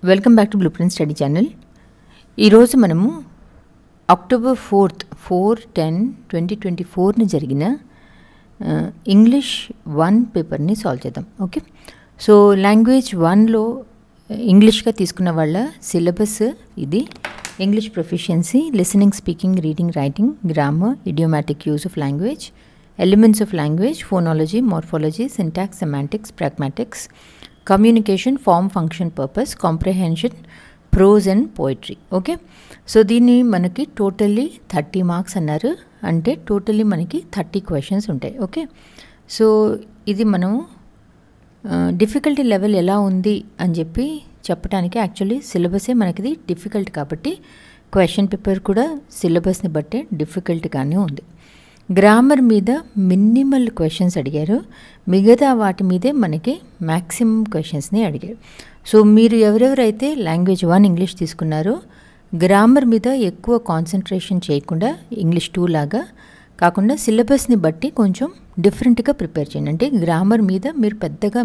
Welcome back to blueprint study channel. ఈరోజు మనము October 4th 4/10/2024 జరిగిన ఇంగ్లీష్ 1 పేపర్ని సాల్వ్ చేద్దాం. ఓకే, సో లాంగ్వేజ్ 1లో ఇంగ్లీష్గా తీసుకున్న వాళ్ళ సిలబస్ ఇది. English proficiency, listening, speaking, reading, writing, grammar, idiomatic use of language, elements of language, phonology, morphology, syntax, semantics, pragmatics, communication, form, function, purpose, comprehension, prose and poetry. Okay, so దీన్ని మనకి totally 30 marks అన్నారు. అంటే totally మనకి 30 questions ఉంటాయి. Okay, so ఇది మనం difficulty level ఎలా ఉంది అని చెప్పి చెప్పడానికి యాక్చువల్లీ సిలబసే మనకిది డిఫికల్ట్ కాబట్టి క్వశ్చన్ పేపర్ కూడా సిలబస్ని బట్టే డిఫికల్ట్గానే ఉంది. గ్రామర్ మీద మినిమల్ క్వశ్చన్స్ అడిగారు, మిగతా వాటి మీదే మనకి మ్యాక్సిమం క్వశ్చన్స్ని అడిగారు. సో మీరు ఎవరెవరైతే లాంగ్వేజ్ 1 ఇంగ్లీష్ తీసుకున్నారో గ్రామర్ మీద ఎక్కువ కాన్సన్ట్రేషన్ చేయకుండా ఇంగ్లీష్ 2 లాగా కాకుండా సిలబస్ని బట్టి కొంచెం డిఫరెంట్గా ప్రిపేర్ చేయండి. అంటే గ్రామర్ మీద మీరు పెద్దగా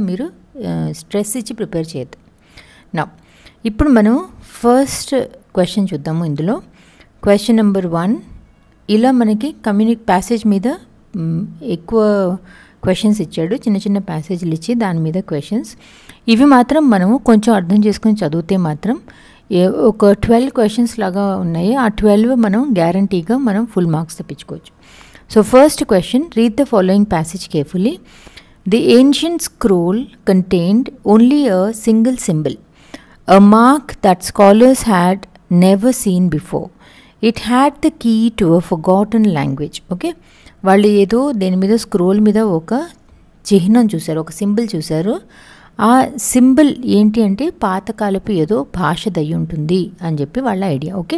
స్ట్రెస్ ఇచ్చి ప్రిపేర్ చేయద్దు. నా ఇప్పుడు మనం ఫస్ట్ క్వశ్చన్ చూద్దాము. ఇందులో క్వశ్చన్ నెంబర్ 1 ఇలా మనకి ప్యాసేజ్ మీద ఎక్కువ క్వశ్చన్స్ ఇచ్చాడు, చిన్న చిన్న ప్యాసేజ్లు ఇచ్చి దాని మీద క్వశ్చన్స్. ఇవి మాత్రం మనము కొంచెం అర్థం చేసుకొని చదివితే మాత్రం ఒక 12 క్వశ్చన్స్ లాగా ఉన్నాయి. ఆ 12 మనం గ్యారంటీగా మనం ఫుల్ మార్క్స్ తెప్పించుకోవచ్చు. So first question, read the following passage carefully. The ancient scroll contained only a single symbol, a mark that scholars had never seen before. It had the key to a forgotten language. Okay, వాళ్ళు ఏదో దేని మీద scroll మీద ఒక చిహ్నం చూశారు, ఒక symbol చూశారు. ఆ సింబల్ ఏంటి అంటే పాతకాలపు ఏదో భాష దయ్యి ఉంటుంది అని చెప్పి వాళ్ళ idea. Okay,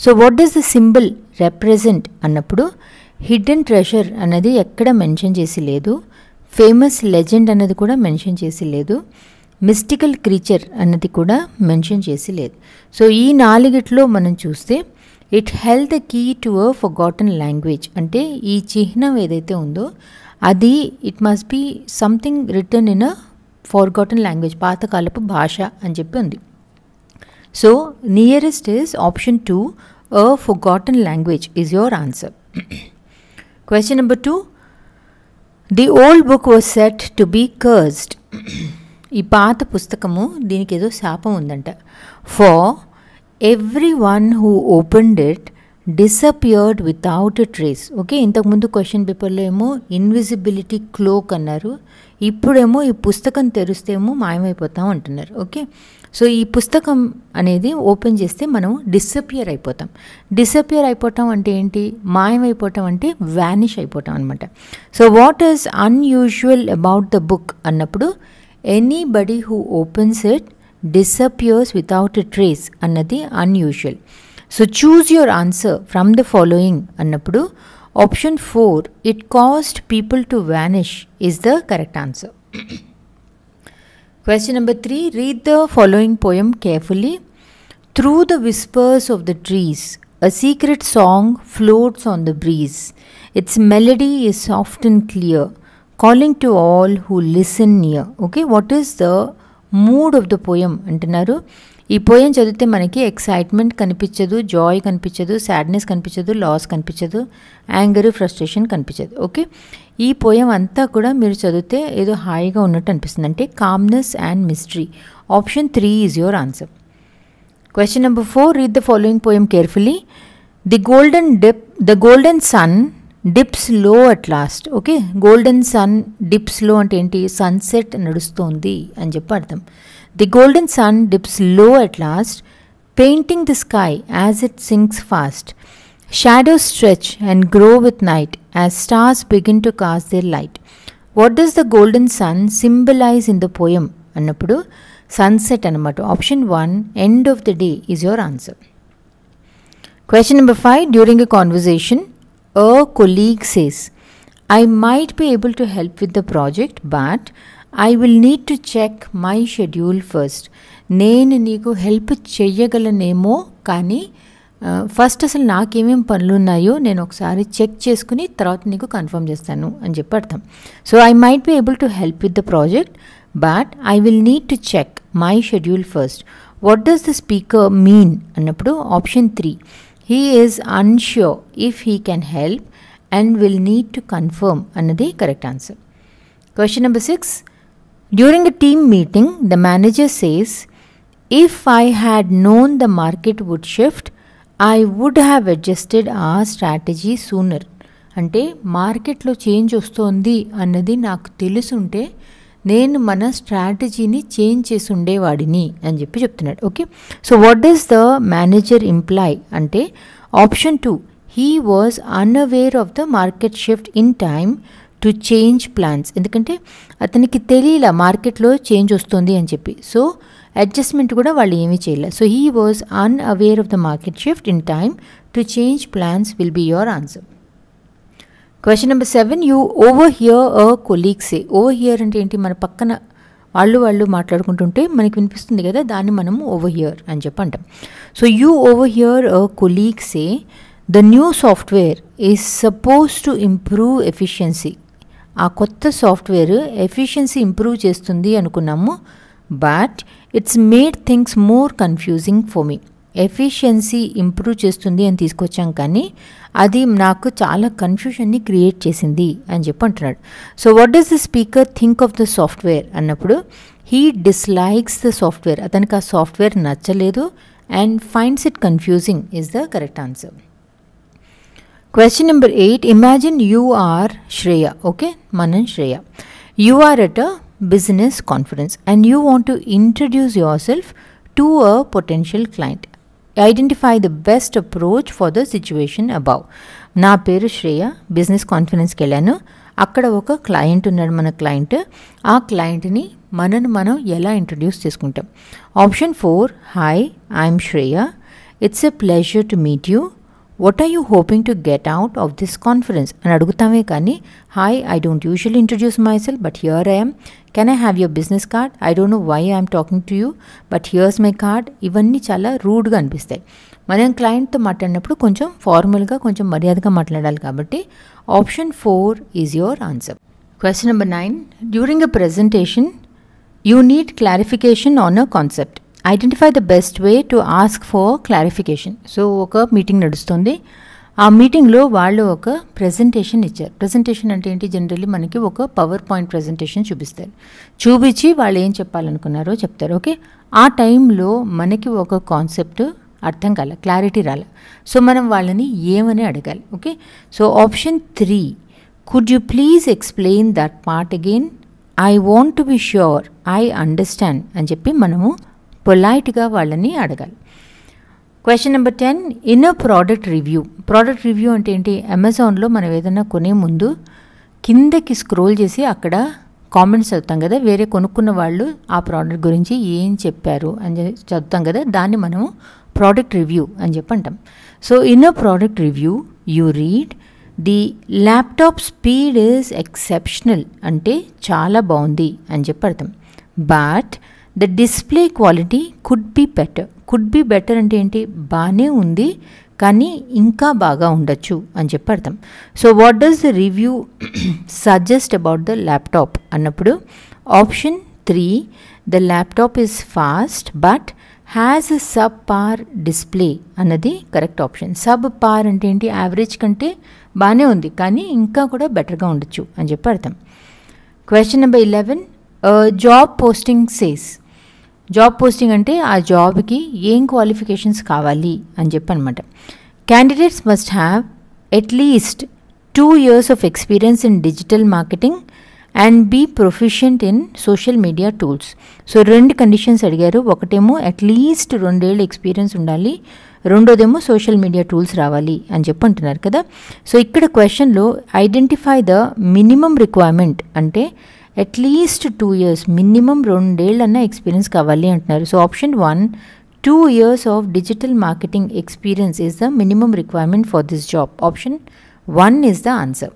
so what does the symbol represent అన్నప్పుడు హిడెన్ ట్రెషర్ అన్నది ఎక్కడ మెన్షన్ చేసి లేదు, ఫేమస్ లెజెండ్ అన్నది కూడా మెన్షన్ చేసి లేదు, మిస్టికల్ క్రీచర్ అన్నది కూడా మెన్షన్ చేసి లేదు. సో ఈ 4 మనం చూస్తే it held the key to a forgotten language అంటే ఈ చిహ్నం ఏదైతే ఉందో అది it must be something return in a forgotten language, పాతకాలపు భాష అని చెప్పి ఉంది. So nearest is option 2, a forgotten language is your answer. Question number 2, the old book was set to be cursed. ఈ పాత పుస్తకము దీనికి ఏదో శాపం ఉందంట. For every one who opened it disappeared without a trace. Okay, ఇంతకుముందు question పేపర్లో ఏమో ఇన్విజిబిలిటీ క్లోక్ అన్నారు, ఇప్పుడేమో ఈ పుస్తకం తెరిస్తేమో మాయమైపోతాం అంటున్నారు. ఓకే, సో ఈ పుస్తకం అనేది ఓపెన్ చేస్తే మనం డిసపియర్ అయిపోతాం. డిసపియర్ అయిపోవటం అంటే ఏంటి? మాయమైపోవటం అంటే వ్యానిష్ అయిపోవటం అనమాట. So what is unusual about the book అన్నప్పుడు anybody who opens it disappears without a trace అన్నది unusual. So choose your answer from the following అన్నప్పుడు option 4, it caused people to vanish is the correct answer. Question number 3, read the following poem carefully. Through the whispers of the trees, a secret song floats on the breeze. Its melody is soft and clear, calling to all who listen near. Okay, what is the mood of the poem అంటున్నారు. ఈ poem చదివితే మనకి excitement కనిపించదు, Joy కనిపించదు, sadness కనిపించదు, loss కనిపించదు, anger, frustration కనిపించదు. Okay, ఈ పోయం అంతా కూడా మీరు చదివితే ఏదో హాయిగా ఉన్నట్టు అనిపిస్తుంది, అంటే calmness and mystery. Option 3 is your answer. Question number 4, read the following poem carefully. The golden sun dips low at last. Okay, golden sun dips low అంటే ఏంటి? సన్సెట్ నడుస్తోంది అని చెప్పి అర్థం. The golden sun dips low at last, painting the sky as it sinks fast. Shadows stretch and grow with night as stars begin to cast their light. What does the golden sun symbolize in the poem అన్నప్పుడు sunset అనమాట. Option 1, end of the day is your answer. Question number 5, during a conversation a colleague says, I might be able to help with the project, but I will need to check my schedule first. నేను నీకు help చెయ్యగలనేమో కానీ first అసలు నాకేమేం పనులు ఉన్నాయో నేను ఒకసారి check చేసుకుని తర్వాత నీకు కన్ఫర్మ్ చేస్తాను అని చెప్పి అర్థం. So I might be able to help with the project, but I will need to check my schedule first. What does the speaker mean అన్నప్పుడు option 3, he is unsure if he can help and will need to confirm అన్నది correct answer. Question number 6, during a team meeting, the manager says, if I had known the market would shift, I would have adjusted our strategy sooner. అంటే మార్కెట్లో change వస్తుంది అన్నది నాకు తెలుసుంటే నేను మన స్ట్రాటజీని change చేసి ఉండేవాడిని అని చెప్పి చెప్తున్నాడు. Okay, so what does the manager imply అంటే option 2, he was unaware of the market shift in time to change plans. ఎందుకంటే అతనికి తెలియలా మార్కెట్లో చేంజ్ వస్తుంది అని చెప్పి, సో అడ్జస్ట్మెంట్ కూడా వాళ్ళు ఏమీ చేయలే. So he was unaware of the market shift in time to change plans will be your answer. Question number 7, you over here a colleague say. Over here అంటే ఏంటి, మన పక్కన వాళ్ళు మాట్లాడుకుంటుంటే మనకి వినిపిస్తుంది కదా, దాన్ని మనము ఓవర్ హియర్ అని చెప్పి అంటాం. So you over here a colleague say the new software is suppose to improve efficiency. ఆ కొత్త సాఫ్ట్వేర్ ఎఫిషియన్సీ ఇంప్రూవ్ చేస్తుంది అనుకున్నాము, but it's made things more confusing for me. Efficiency improve చేస్తుంది అని తీసుకొచ్చాం కానీ అది నాకు చాలా కన్ఫ్యూజన్ని క్రియేట్ చేసింది అని చెప్పి అంటున్నాడు. So what does the speaker think of the software అన్నప్పుడు హీ డిస్లైక్స్ ద సాఫ్ట్వేర్. అతనికి ఆ సాఫ్ట్వేర్ నచ్చలేదు and finds it confusing is the correct answer. Question number 8, imagine you are Shreya, okay, Manan Shreya. You are at a business conference and you want to introduce yourself to a potential client. Identify the best approach for the situation above. నా పేరు Shreya, business కాన్ఫరెన్స్కి వెళ్ళాను, అక్కడ ఒక client ఉన్నాడు, మన client. ఆ క్లయింట్ని మనం ఎలా ఇంట్రడ్యూస్ చేసుకుంటాం. Option 4, hi I'm Shreya, it's a pleasure to meet you, what are you hoping to get out of this conference అని అడుగుతామే కానీ hi I don't usually introduce myself but here I am, can I have your business card, I don't know why I'm talking to you but here's my card. ఇవన్నీ చాలా రూడ్గా అనిపిస్తాయి. మనం క్లయింట్తో మాట్లాడినప్పుడు కొంచెం ఫార్మల్గా కొంచెం మర్యాదగా మాట్లాడాలి కాబట్టి option 4 is your answer. Question number 9, during a presentation you need clarification on a concept. Identify the best way to ask for clarification. So ఒక మీటింగ్ నడుస్తుంది, ఆ మీటింగ్లో వాళ్ళు ఒక ప్రెజెంటేషన్ ఇచ్చారు. ప్రెజెంటేషన్ అంటే ఏంటి, జనరల్లీ మనకి ఒక పవర్ పాయింట్ ప్రెజెంటేషన్ చూపిస్తారు, చూపించి వాళ్ళు ఏం చెప్పాలనుకున్నారో చెప్తారు. ఓకే, ఆ టైంలో మనకి ఒక కాన్సెప్ట్ అర్థం కాలే, క్లారిటీ రాలే, సో మనం వాళ్ళని ఏమని అడగాలి. Okay, so option 3, could you please explain that part again, I want to be sure I understand అని చెప్పి మనము పొలైట్గా వాళ్ళని అడగాలి. Question number 10, in a product review. Product review అంటే ఏంటి, అమెజాన్లో మనం ఏదైనా కొనే ముందు కిందకి స్క్రోల్ చేసి అక్కడ కామెంట్స్ చదువుతాం కదా, వేరే కొనుక్కున్న వాళ్ళు ఆ ప్రోడక్ట్ గురించి ఏం చెప్పారు అని చదువుతాం కదా, దాన్ని మనము ప్రోడక్ట్ రివ్యూ అని చెప్పి అంటాం. So in a product review you read the laptop speed is exceptional అంటే చాలా బాగుంది అని చెప్పి అర్థం, but the display quality could be better. Could be better అంటే ఏంటి, బాగానే ఉంది కానీ ఇంకా బాగా ఉండొచ్చు అని చెప్పి అర్థం. So what does the review suggest about the laptop అన్నప్పుడు option 3, the laptop is fast but has a sub par display అన్నది కరెక్ట్ ఆప్షన్. సబ్ పార్ అంటే ఏంటి, యావరేజ్ కంటే బాగానే ఉంది కానీ ఇంకా కూడా బెటర్గా ఉండొచ్చు అని చెప్పి అర్థం. Question number 11, job posting says. Job posting అంటే ఆ జాబ్కి ఏం క్వాలిఫికేషన్స్ కావాలి అని చెప్పి అనమాట. Candidates must have at least 2 years of experience in digital marketing and be proficient in social media tools. So 2 conditions అడిగారు, ఒకటేమో అట్లీస్ట్ 2 ఏళ్ళ ఎక్స్పీరియన్స్ ఉండాలి, రెండోదేమో సోషల్ మీడియా టూల్స్ రావాలి అని చెప్పి అంటున్నారు కదా. సో ఇక్కడ క్వశ్చన్లో ఐడెంటిఫై ద మినిమం రిక్వైర్మెంట్ అంటే అట్లీస్ట్ 2 years, మినిమం 2 ఏళ్ళన్నా ఎక్స్పీరియన్స్ కావాలి అంటున్నారు. So option 1, 2 years of digital marketing experience is the minimum requirement for this job. Option 1 is the answer.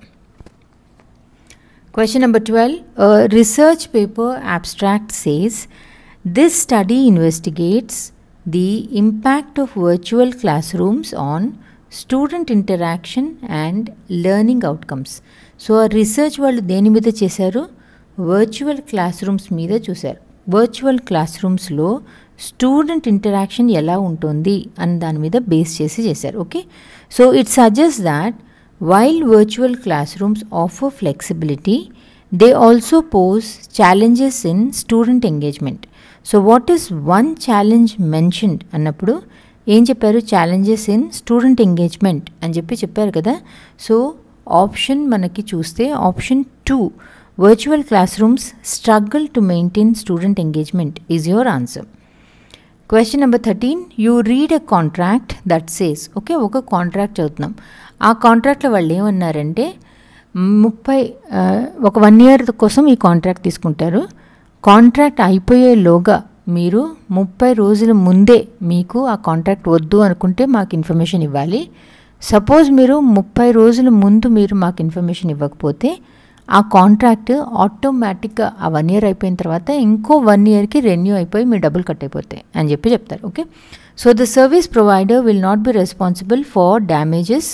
Question number 12, a research paper abstract says, this study investigates the impact of virtual classrooms on student interaction and learning outcomes. So a research వాళ్ళు దేని మీద చేశారు, virtual class rooms మీద చూశారు. Virtual class రూమ్స్లో student interaction ఎలా ఉంటుంది అని దాని మీద బేస్ చేసి చేశారు. Okay, so it suggest that while virtual class rooms offer flexibility, they also pose challenges in student engagement. So what is one challenge mentioned అన్నప్పుడు ఏం చెప్పారు? ఛాలెంజెస్ ఇన్ స్టూడెంట్ ఎంగేజ్మెంట్ అని చెప్పారు కదా. సో ఆప్షన్ మనకి చూస్తే option 2, virtual class rooms struggle to maintain student engagement is your answer. Question number 13, you read a contract that says. Okay, ఒక contract చదువుతున్నాం. ఆ కాంట్రాక్ట్లో వాళ్ళు ఏమన్నారంటే 1 year కోసం ఈ కాంట్రాక్ట్ తీసుకుంటారు. కాంట్రాక్ట్ అయిపోయేలోగా మీరు 30 రోజుల ముందే మీకు ఆ కాంట్రాక్ట్ వద్దు అనుకుంటే మాకు ఇన్ఫర్మేషన్ ఇవ్వాలి. సపోజ్ మీరు 30 రోజుల ముందు మీరు మాకు ఇన్ఫర్మేషన్ ఇవ్వకపోతే ఆ కాంట్రాక్ట్ ఆటోమేటిక్గా ఆ 1 year అయిపోయిన తర్వాత ఇంకో 1 yearకి రెన్యూ అయిపోయి మీ డబ్బులు కట్ అయిపోతాయి అని చెప్తారు. Okay, so the service provider will not be responsible for damages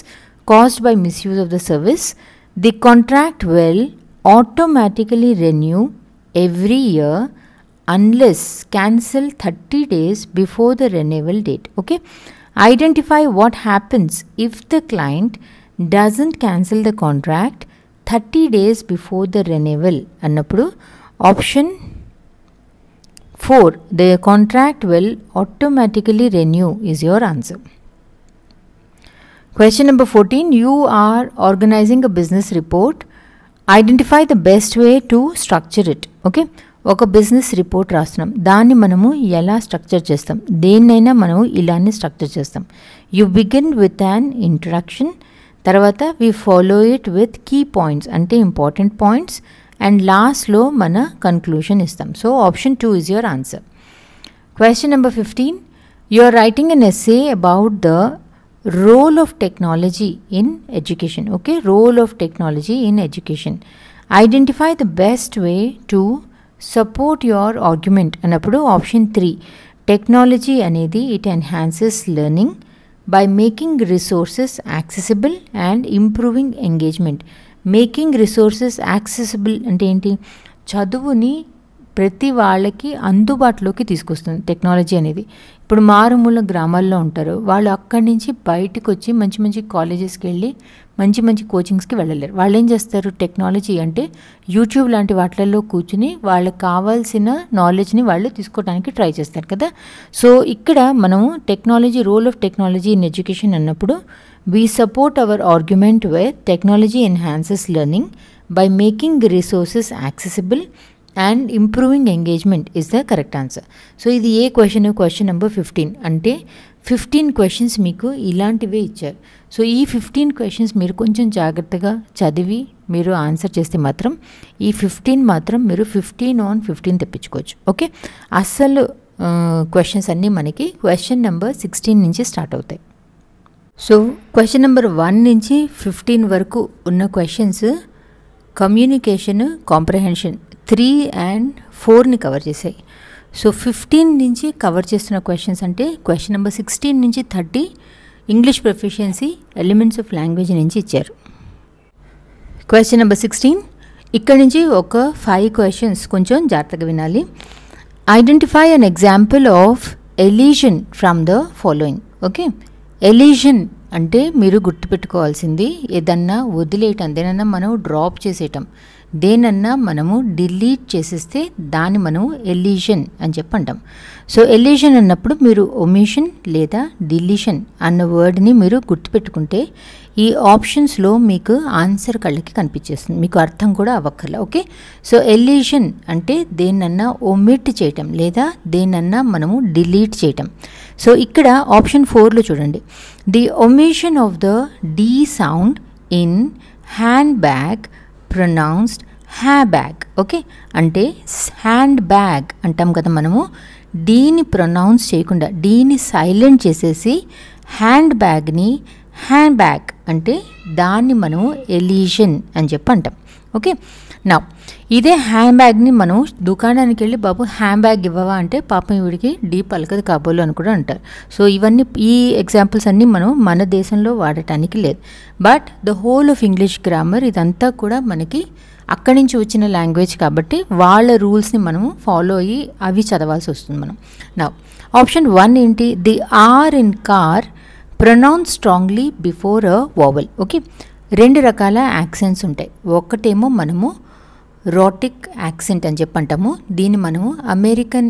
caused by misuse of the service. The contract will automatically renew every year unless cancel 30 days before the renewal date. Okay, identify what happens if the client doesn't cancel the contract 30 days before the renewal. Annappudu option 4, the contract will automatically renew is your answer. Question number 14, you are organizing a business report. Identify the best way to structure it. Okay, ఒక business report రాస్తున్నాం, దాన్ని మనము ఎలా structure చేస్తాం? దేన్నైనా మనము ఇలానే structure చేస్తాం. You begin with an introduction, తర్వాత we follow it with key points అంటే ఇంపార్టెంట్ పాయింట్స్, అండ్ లాస్ట్లో మన కన్క్లూషన్ ఇస్తాం. So option 2 is your answer. Question number 15, you are writing an essay about the role of technology in education. Okay, role of technology in education. Identify the best way to support your argument. Anappudu option 3, technology anedi it enhances learning by making resources accessible and improving engagement. Making resources accessible ante enti? చదువుని ప్రతి వాళ్ళకి అందుబాటులోకి తీసుకొస్తుంది technology అనేది. ఇప్పుడు మారుమూల గ్రామాల్లో ఉంటారు, వాళ్ళు అక్కడి నుంచి బయటకు వచ్చి మంచి మంచి కాలేజెస్కి వెళ్ళి మంచి మంచి కోచింగ్స్కి వెళ్ళలేరు. వాళ్ళు ఏం చేస్తారు? టెక్నాలజీ అంటే యూట్యూబ్ లాంటి వాటిల్లో కూర్చుని వాళ్ళకి కావాల్సిన నాలెడ్జ్ని వాళ్ళు తీసుకోవడానికి ట్రై చేస్తారు కదా. సో ఇక్కడ మనము technology, role of technology in education అన్నప్పుడు we support our argument where technology enhances learning by making resources accessible and improving engagement is the correct answer. So ఇది ఏ క్వశ్చన్? Question number 15. అంటే 15 questions మీకు ఇలాంటివే ఇచ్చారు. So ఈ 15 questions మీరు కొంచెం జాగ్రత్తగా చదివి మీరు ఆన్సర్ చేస్తే మాత్రం ఈ 15 మాత్రం మీరు 15 on 15 తెప్పించుకోవచ్చు. ఓకే, అస్సలు క్వశ్చన్స్ అన్నీ మనకి క్వశ్చన్ నెంబర్ 16 నుంచి స్టార్ట్ అవుతాయి. సో క్వశ్చన్ నెంబర్ 1 నుంచి 15 వరకు ఉన్న క్వశ్చన్స్ కమ్యూనికేషన్, కాంప్రహెన్షన్ 3 and 4ని కవర్ చేశాయి. సో 15 నుంచి కవర్ చేస్తున్న క్వశ్చన్స్ అంటే క్వశ్చన్ నెంబర్ 16 నుంచి 30 English proficiency, elements of language నుంచి ఇచ్చారు. క్వశ్చన్ నెంబర్ 16 ఇక్కడ నుంచి ఒక 5 questions కొంచెం జాగ్రత్తగా వినాలి. Identify an example of elision from the following. Okay, elision అంటే మీరు గుర్తుపెట్టుకోవాల్సింది ఏదన్నా వదిలేయటం, దేనన్నా మనం డ్రాప్ చేసేయటం, దేనన్నా మనము డిలీట్ చేసేస్తే దాన్ని మనము ఎలీషన్ అని చెప్పంటాం. సో ఎలీషన్ అన్నప్పుడు మీరు ఒమిషన్ లేదా డిలీషన్ అన్న వర్డ్ని మీరు గుర్తుపెట్టుకుంటే ఈ ఆప్షన్స్లో మీకు ఆన్సర్ కళ్ళకి కనిపించేస్తుంది, మీకు అర్థం కూడా అవ్వక్కర్లే. ఓకే, సో ఎలీషన్ అంటే దేన్నన్నా ఒమిట్ చేయటం లేదా దేన్నన్నా మనము డిలీట్ చేయటం. సో ఇక్కడ ఆప్షన్ 4లో చూడండి, the omission of the D sound in hand bag pronounced ha bag. Okay, అంటే హ్యాండ్ బ్యాగ్ అంటాం కదా మనము, డీని ప్రొనౌన్స్ చేయకుండా డీని సైలెంట్ చేసేసి హ్యాండ్ బ్యాగ్ని హ్యాండ్ బ్యాగ్ అంటే దాన్ని మనము ఎలీషన్ అని చెప్పి అంటాం. ఓకే, నా ఇదే హ్యాండ్ బ్యాగ్ని మనం దుకాణానికి వెళ్ళి బాబు హ్యాండ్ బ్యాగ్ ఇవ్వవా అంటే పాపం వీడికి డీ పలకదు కాబోలు అని కూడా అంటారు. సో ఇవన్నీ ఈ ఎగ్జాంపుల్స్ అన్నీ మనం మన దేశంలో వాడటానికి లేదు. But the whole of English grammar ఇదంతా కూడా మనకి అక్కడి నుంచి వచ్చిన లాంగ్వేజ్ కాబట్టి వాళ్ళ రూల్స్ని మనము ఫాలో అయ్యి అవి చదవాల్సి వస్తుంది మనం. నా ఆప్షన్ 1 ఏంటి? The R in car pronounce strongly before a vowel. Okay, 2 రకాల యాక్సెంట్స్ ఉంటాయి. ఒకటేమో మనము రోటిక్ యాక్సెంట్ అని చెప్పి అంటాము. దీన్ని మనము అమెరికన్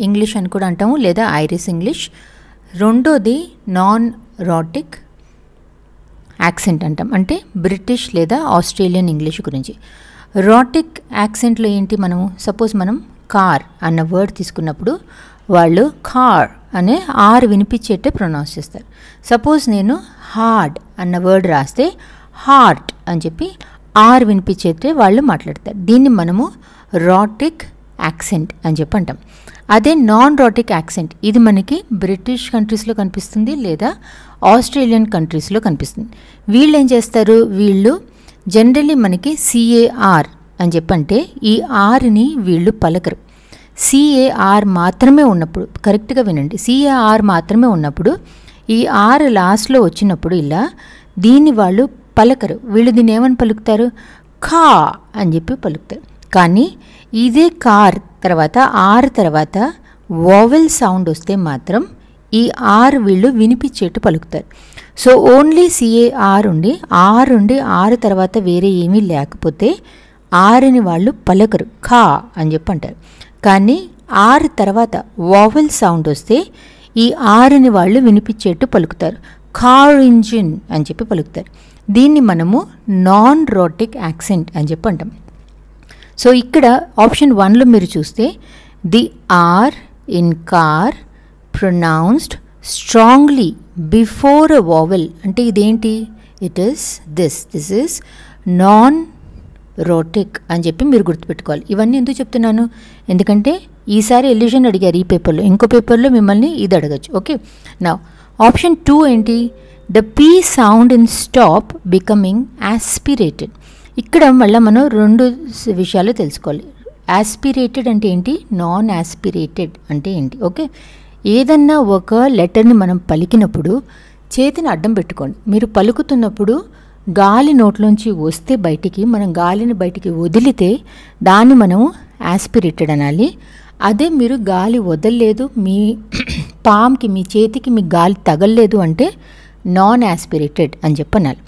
ఇంగ్లీష్ అని కూడా అంటాము, లేదా ఐరిష్ ఇంగ్లీష్. రెండోది నాన్ రోటిక్ యాక్సెంట్ అంటాం, అంటే బ్రిటిష్ లేదా ఆస్ట్రేలియన్ ఇంగ్లీష్ గురించి. రోటిక్ యాక్సెంట్లో ఏంటి? మనము సపోజ్ మనం కార్ అన్న వర్డ్ తీసుకున్నప్పుడు వాళ్ళు కార్ అనే ఆర్ వినిపించేట్టే ప్రొనౌన్స్ చేస్తారు. సపోజ్ నేను హార్డ్ అన్న వర్డ్ రాస్తే హార్ట్ అని చెప్పి ఆర్ వినిపించేట్టే వాళ్ళు మాట్లాడతారు. దీన్ని మనము రోటిక్ యాక్సెంట్ అని చెప్పి అంటాం. అదే నాన్ రోటిక్ యాక్సెంట్, ఇది మనకి బ్రిటిష్ కంట్రీస్లో కనిపిస్తుంది, లేదా ఆస్ట్రేలియన్ కంట్రీస్లో కనిపిస్తుంది. వీళ్ళు ఏం చేస్తారు? వీళ్ళు జనరల్లీ మనకి సిఏఆర్ అని చెప్పంటే ఈ ఆర్ని వీళ్ళు పలకరు. సిఏఆర్ మాత్రమే ఉన్నప్పుడు, కరెక్ట్గా వినండి, సిఏఆర్ మాత్రమే ఉన్నప్పుడు ఈ ఆర్ లాస్ట్లో వచ్చినప్పుడు ఇలా దీన్ని వాళ్ళు పలకరు. వీళ్ళు దీన్ని ఏమని పలుకుతారు? ఖా అని చెప్పి పలుకుతారు. కానీ ఇదే కార్ తర్వాత ఆర్ తర్వాత వోవెల్ సౌండ్ వస్తే మాత్రం ఈ ఆర్ వీళ్ళు వినిపించేట్టు పలుకుతారు. సో ఓన్లీ సిఏఆర్ ఉండి ఆర్ తర్వాత వేరే ఏమీ లేకపోతే ఆర్ని వాళ్ళు పలకరు, ఖా అని చెప్పి అంటారు. కానీ ఆర్ తర్వాత వోవెల్ సౌండ్ వస్తే ఈ ఆర్ని వాళ్ళు వినిపించేట్టు పలుకుతారు, కార్ ఇంజిన్ అని చెప్పి పలుకుతారు. దీన్ని మనము నాన్ రోటిక్ యాక్సెంట్ అని చెప్పి అంటాం. సో ఇక్కడ ఆప్షన్ 1లో మీరు చూస్తే the R in car pronounced strongly before a vowel, అంటే ఇదేంటి? It is this is non rhotic అని చెప్పి మీరు గుర్తుపెట్టుకోవాలి. ఇవన్నీ ఎందుకు చెప్తున్నాను? ఎందుకంటే ఈసారి ఎల్యూషన్ అడిగారు ఈ పేపర్లో, ఇంకో పేపర్లో మిమ్మల్ని ఇది అడగచ్చు. ఓకే, నౌ ఆప్షన్ 2 ఏంటి? The P sound in stop becoming aspirated. ఇక్కడ మళ్ళీ మనం 2 విషయాలు తెలుసుకోవాలి. యాస్పిరేటెడ్ అంటే ఏంటి, నాన్ యాస్పిరేటెడ్ అంటే ఏంటి? ఓకే, ఏదన్నా ఒక లెటర్ని మనం పలికినప్పుడు చేతిని అడ్డం పెట్టుకోండి. మీరు పలుకుతున్నప్పుడు గాలి నోట్లోంచి వస్తే బయటికి, మనం గాలిని బయటికి వదిలితే దాన్ని మనము యాస్పిరేటెడ్ అనాలి. అదే మీరు గాలి వదలలేదు, మీ పామ్కి మీ చేతికి మీ గాలి తగలలేదు అంటే నాన్ యాస్పిరేటెడ్ అని చెప్పనాలి.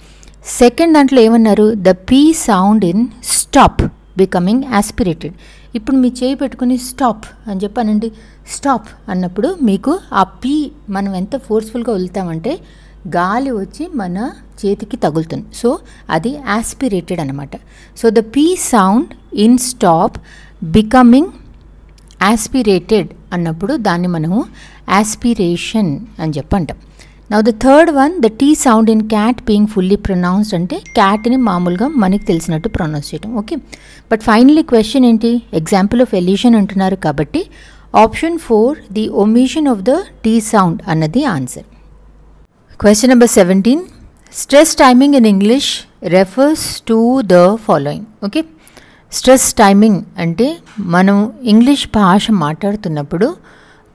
సెకండ్ దాంట్లో ఏమన్నారు? The P sound in stop becoming aspirated. ఇప్పుడు మీ చేయి పెట్టుకుని స్టాప్ అని చెప్పానండి, స్టాప్ అన్నప్పుడు మీకు ఆ పీ మనం ఎంత ఫోర్స్ఫుల్గా వదులుతామంటే గాలి వచ్చి మన చేతికి తగులుతుంది. సో అది యాస్పిరేటెడ్ అనమాట. So the P sound in stop becoming aspirated అన్నప్పుడు దాన్ని మనము యాస్పిరేషన్ అని చెప్పంటాం. Now the third one, the T sound in cat being fully pronounced, అంటే క్యాట్ని మామూలుగా మనకి తెలిసినట్టు ప్రొనౌన్స్ చేయడం. ఓకే, బట్ ఫైనలీ క్వశ్చన్ ఏంటి? ఎగ్జాంపుల్ ఆఫ్ ఎలిషన్ అంటున్నారు కాబట్టి option 4 the omission of the T sound అన్నది answer. Question number 17, stress timing in English refers to the following. Okay, stress timing అంటే మనం ఇంగ్లీష్ భాష మాట్లాడుతున్నప్పుడు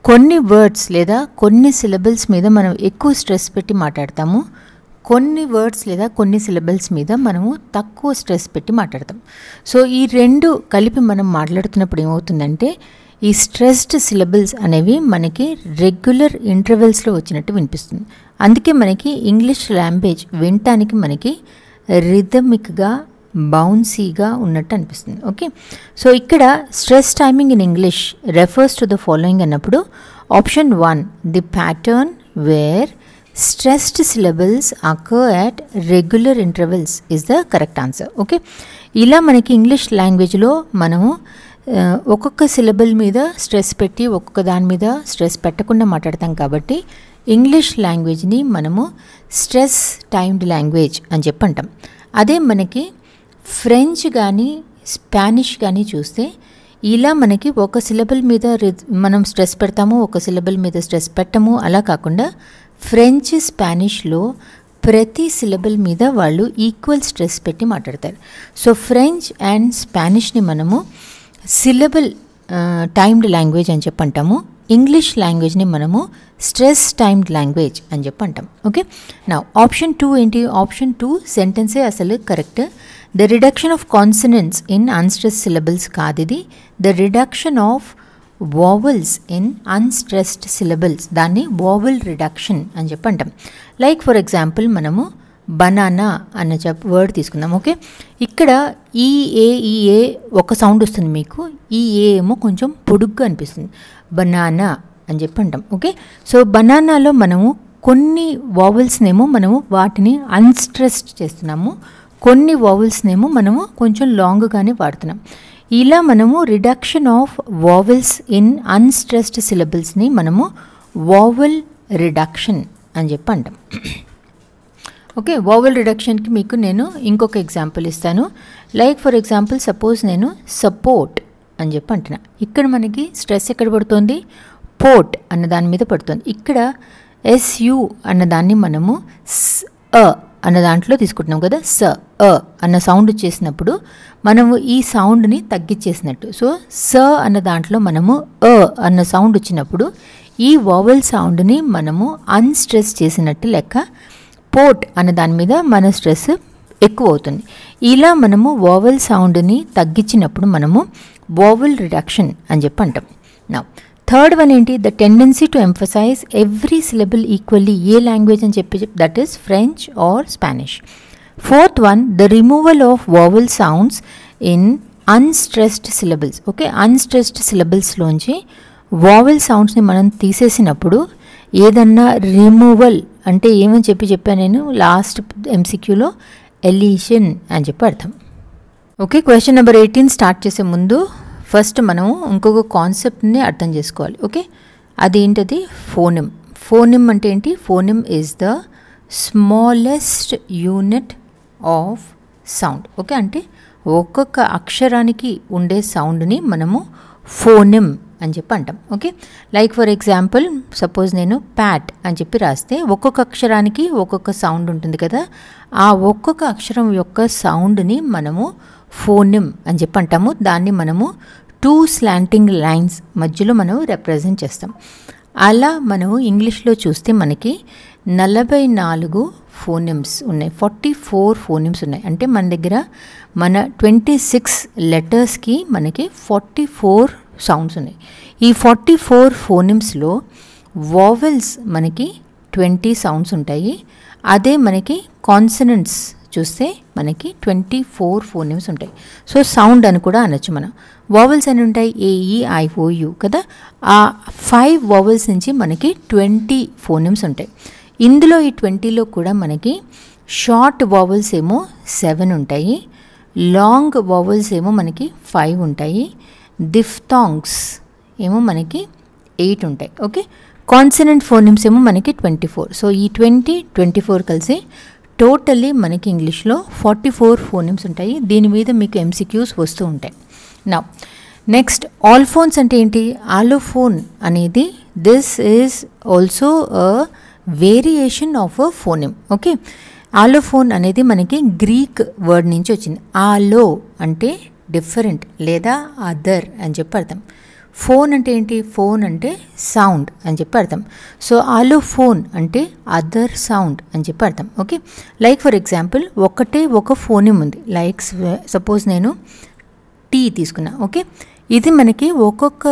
కొన్ని వర్డ్స్ లేదా కొన్ని సిలబుల్స్ మీద మనం ఎక్కువ స్ట్రెస్ పెట్టి మాట్లాడతాము, కొన్ని వర్డ్స్ లేదా కొన్ని సిలబుల్స్ మీద మనము తక్కువ స్ట్రెస్ పెట్టి మాట్లాడతాం. సో ఈ 2 కలిపి మనం మాట్లాడుతున్నప్పుడు ఏమవుతుందంటే ఈ స్ట్రెస్డ్ సిలబుల్స్ అనేవి మనకి రెగ్యులర్ ఇంటర్వెల్స్లో వచ్చినట్టు వినిపిస్తుంది. అందుకే మనకి ఇంగ్లీష్ లాంగ్వేజ్ వినటానికి మనకి రిథమిక్గా బౌన్సీగా ఉన్నట్టు అనిపిస్తుంది. ఓకే, సో ఇక్కడ stress timing in English refers to the following అన్నప్పుడు option 1 the pattern where stressed syllables occur at regular intervals is the correct answer. Okay, ఇలా మనకి ఇంగ్లీష్ లాంగ్వేజ్లో మనము ఒక్కొక్క సిలబుల్ మీద స్ట్రెస్ పెట్టి ఒక్కొక్క దాని మీద స్ట్రెస్ పెట్టకుండా మాట్లాడతాం కాబట్టి ఇంగ్లీష్ లాంగ్వేజ్ని మనము స్ట్రెస్ టైమ్డ్ లాంగ్వేజ్ అని చెప్పి అంటాం. అదే మనకి ఫ్రెంచ్ కానీ స్పానిష్ కానీ చూస్తే ఇలా మనకి ఒక సిలబుల్ మీద మనం స్ట్రెస్ పెడతాము, ఒక సిలబుల్ మీద స్ట్రెస్ పెట్టము. అలా కాకుండా ఫ్రెంచ్ స్పానిష్లో ప్రతి సిలబుల్ మీద వాళ్ళు ఈక్వల్ స్ట్రెస్ పెట్టి మాట్లాడతారు. సో ఫ్రెంచ్ అండ్ స్పానిష్ని మనము సిలబుల్ టైమ్డ్ లాంగ్వేజ్ అని చెప్పి అంటాము. ఇంగ్లీష్ లాంగ్వేజ్ని మనము స్ట్రెస్ టైమ్డ్ లాంగ్వేజ్ అని చెప్పి అంటాం. ఓకే, నా ఆప్షన్ 2 ఏంటి? ఆప్షన్ 2 సెంటెన్సే అసలు correct. The reduction of consonants in unstress syllables కాదు ఇది, the reduction of vowels in unstressed syllables, దాన్ని వావెల్ రిడక్షన్ అని చెప్పి అంటాం. లైక్ ఫర్ ఎగ్జాంపుల్ మనము బనానా అన్న వర్డ్ తీసుకుందాం. ఓకే, ఇక్కడ ఈఏ ఒక సౌండ్ వస్తుంది మీకు, ఈఏ ఏమో కొంచెం పొడుగ్గా అనిపిస్తుంది, బనానా అని చెప్పి అంటాం. ఓకే, సో బనానాలో మనము కొన్ని వావెల్స్నేమో మనము వాటిని అన్స్ట్రెస్డ్ చేస్తున్నాము, కొన్ని వావెల్స్నేమో మనము కొంచెం లాంగ్గానే వాడుతున్నాం. ఇలా మనము reduction of vowels in unstressed సిలబుల్స్ని మనము వావెల్ రిడక్షన్ అని చెప్పి అంటాం. ఓకే, వావెల్ రిడక్షన్కి మీకు నేను ఇంకొక ఎగ్జాంపుల్ ఇస్తాను. లైక్ ఫర్ ఎగ్జాంపుల్ సపోజ్ నేను సపోర్ట్ అని చెప్పి అంటున్నా. ఇక్కడ మనకి స్ట్రెస్ ఎక్కడ పడుతుంది, పోర్ట్ అన్న దాని మీద పడుతుంది. ఇక్కడ ఎస్యు అన్నదాన్ని మనము అన్న దాంట్లో తీసుకుంటున్నాం కదా, అన్న సౌండ్ వచ్చేసినప్పుడు మనము ఈ సౌండ్ని తగ్గించేసినట్టు. సో అన్న దాంట్లో మనము అన్న సౌండ్ వచ్చినప్పుడు ఈ వావెల్ సౌండ్ని మనము అన్స్ట్రెస్ చేసినట్టు లెక్క. పోర్ట్ అన్న దాని మీద మన స్ట్రెస్ ఎక్కువ అవుతుంది. ఇలా మనము వావెల్ సౌండ్ని తగ్గించినప్పుడు మనము వావెల్ రిడక్షన్ అని చెప్పి అంటాం. నా థర్డ్ వన్ ఏంటి, the tendency to emphasize every syllable equally, a language అని చెప్పి, that is French or Spanish. Fourth one, the removal of vowel sounds in unstressed syllables. Okay, unstressed సిలబుల్స్లోంచి వావెల్ సౌండ్స్ని మనం తీసేసినప్పుడు ఏదన్నా రిమూవల్ అంటే ఏమని చెప్పాను నేను లాస్ట్ ఎంసీక్యూలో, ఎలీషన్ అని చెప్పి అర్థం. ఓకే, క్వశ్చన్ నెంబర్ 18 స్టార్ట్ చేసే ముందు ఫస్ట్ మనము ఇంకొక కాన్సెప్ట్ని అర్థం చేసుకోవాలి. ఓకే, అదేంటది, ఫోనిమ్. ఫోనిమ్ అంటే ఏంటి, phoneme is the smallest unit of sound. Okay, అంటే ఒక్కొక్క అక్షరానికి ఉండే సౌండ్ని మనము ఫోనిమ్ అని చెప్పి అంటాం. Okay, like for example suppose నేను ప్యాట్ అని చెప్పి రాస్తే ఒక్కొక్క అక్షరానికి ఒక్కొక్క సౌండ్ ఉంటుంది కదా, ఆ ఒక్కొక్క అక్షరం యొక్క సౌండ్ని మనము ఫోనిమ్ అని చెప్పి అంటాము. దాన్ని మనము 2 స్లాంటింగ్ లైన్స్ మధ్యలో మనం రిప్రజెంట్ చేస్తాం. అలా మనము ఇంగ్లీష్లో చూస్తే మనకి 44 ఫోనిమ్స్ ఉన్నాయి, 44 ఫోనిమ్స్ ఉన్నాయి. అంటే మన దగ్గర మన 26 లెటర్స్కి మనకి 44 సౌండ్స్ ఉన్నాయి. ఈ 44 ఫోనిమ్స్లో వావెల్స్ మనకి 20 సౌండ్స్ ఉంటాయి. అదే మనకి కాన్సనెంట్స్ చూస్తే మనకి 24 ఫోనిమ్స్ ఉంటాయి. సో సౌండ్ అని కూడా అనొచ్చు మనం. వావెల్స్ అని ఉంటాయి AEIOU కదా, ఆ 5 వావెల్స్ నుంచి మనకి 20 ఫోనిమ్స్ ఉంటాయి. ఇందులో ఈ 20లో కూడా మనకి షార్ట్ వావెల్స్ ఏమో 7 ఉంటాయి, లాంగ్ వావెల్స్ ఏమో మనకి 5 ఉంటాయి, డిఫ్థాంగ్స్ ఏమో మనకి 8 ఉంటాయి. ఓకే, కాన్సనెంట్ ఫోనిమ్స్ ఏమో మనకి 24. సో ఈ 20, 24 కలిసి టోటల్లీ మనకి ఇంగ్లీష్లో 44 ఫోనిమ్స్ ఉంటాయి. దీని మీద మీకు ఎంసీక్యూస్ వస్తూ ఉంటాయి. నా నెక్స్ట్, ఆల్ఫోన్స్ అంటే ఏంటి, ఆలోఫోన్ అనేది this is also a variation of a phoneme. Okay, allophone అనేది మనకి గ్రీక్ వర్డ్ నుంచి వచ్చింది. ఆలో అంటే డిఫరెంట్ లేదా అదర్ అని చెప్పి అర్థం. ఫోన్ అంటే ఏంటి, ఫోన్ అంటే సౌండ్ అని చెప్పి అర్థం. సో ఆలోఫోన్ అంటే అదర్ సౌండ్ అని చెప్పి అర్థం. ఓకే, లైక్ ఫర్ ఎగ్జాంపుల్ ఒక ఫోనిమ్ ఉంది. లైక్ సపోజ్ నేను టీ తీసుకున్నా. ఓకే, ఇది మనకి ఒక్కొక్క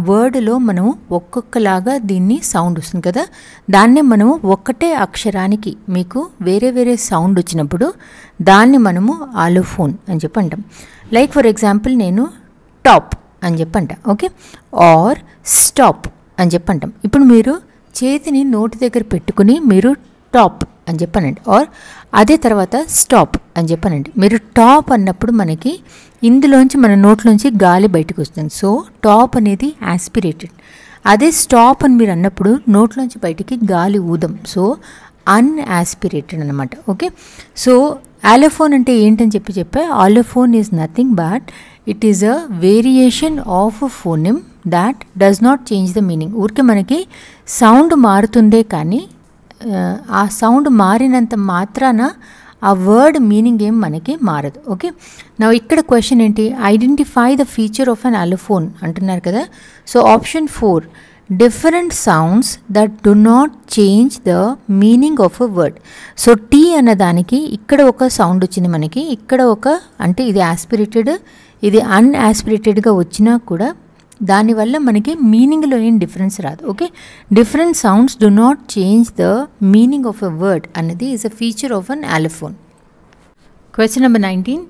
వర్డ్లో మనము ఒక్కొక్కలాగా దీన్ని సౌండ్ వస్తుంది కదా, దాన్నే మనము ఒకటే అక్షరానికి మీకు వేరే వేరే సౌండ్ వచ్చినప్పుడు దాన్ని మనము ఆలోఫోన్ అని చెప్పి అంటాం. లైక్ ఫర్ ఎగ్జాంపుల్ నేను టాప్ అని చెప్పంట. ఓకే, ఆర్ స్టాప్ అని చెప్పంటాం. ఇప్పుడు మీరు చేతిని నోటి దగ్గర పెట్టుకుని మీరు టాప్ అని చెప్పనండి, ఆర్ అదే తర్వాత స్టాప్ అని చెప్పనండి. మీరు టాప్ అన్నప్పుడు మనకి ఇందులోంచి మన నోట్లోంచి గాలి బయటకు వస్తుంది. సో టాప్ అనేది యాస్పిరేటెడ్. అదే స్టాప్ అని మీరు అన్నప్పుడు నోట్లోంచి బయటికి గాలి ఊదం. సో అన్యాస్పిరేటెడ్ అనమాట. ఓకే, సో ఆలోఫోన్ అంటే ఏంటని చెప్పా. Allophone is nothing but it is a variation of a phoneme that does not change the meaning. ఊరికే మనకి సౌండ్ మారుతుందే కానీ ఆ సౌండ్ మారినంత మాత్రాన ఆ వర్డ్ మీనింగ్ ఏం మనకి మారదు. ఓకే, నా ఇక్కడ క్వశ్చన్ ఏంటి, identify the feature of an allophone అంటున్నారు కదా. So option 4, different sounds that do not change the meaning of a word. So T అన్నదానికి ఇక్కడ ఒక సౌండ్ వచ్చింది మనకి, ఇక్కడ ఒక అంటే ఇది యాస్పిరేటెడ్ ఇది అన్యాస్పిరేటెడ్గా వచ్చినా కూడా దానివల్ల మనకి మీనింగ్లో ఏం డిఫరెన్స్ రాదు. Okay, different sounds do not change the meaning of a word అనేది is a feature of an allophone. Question number 19.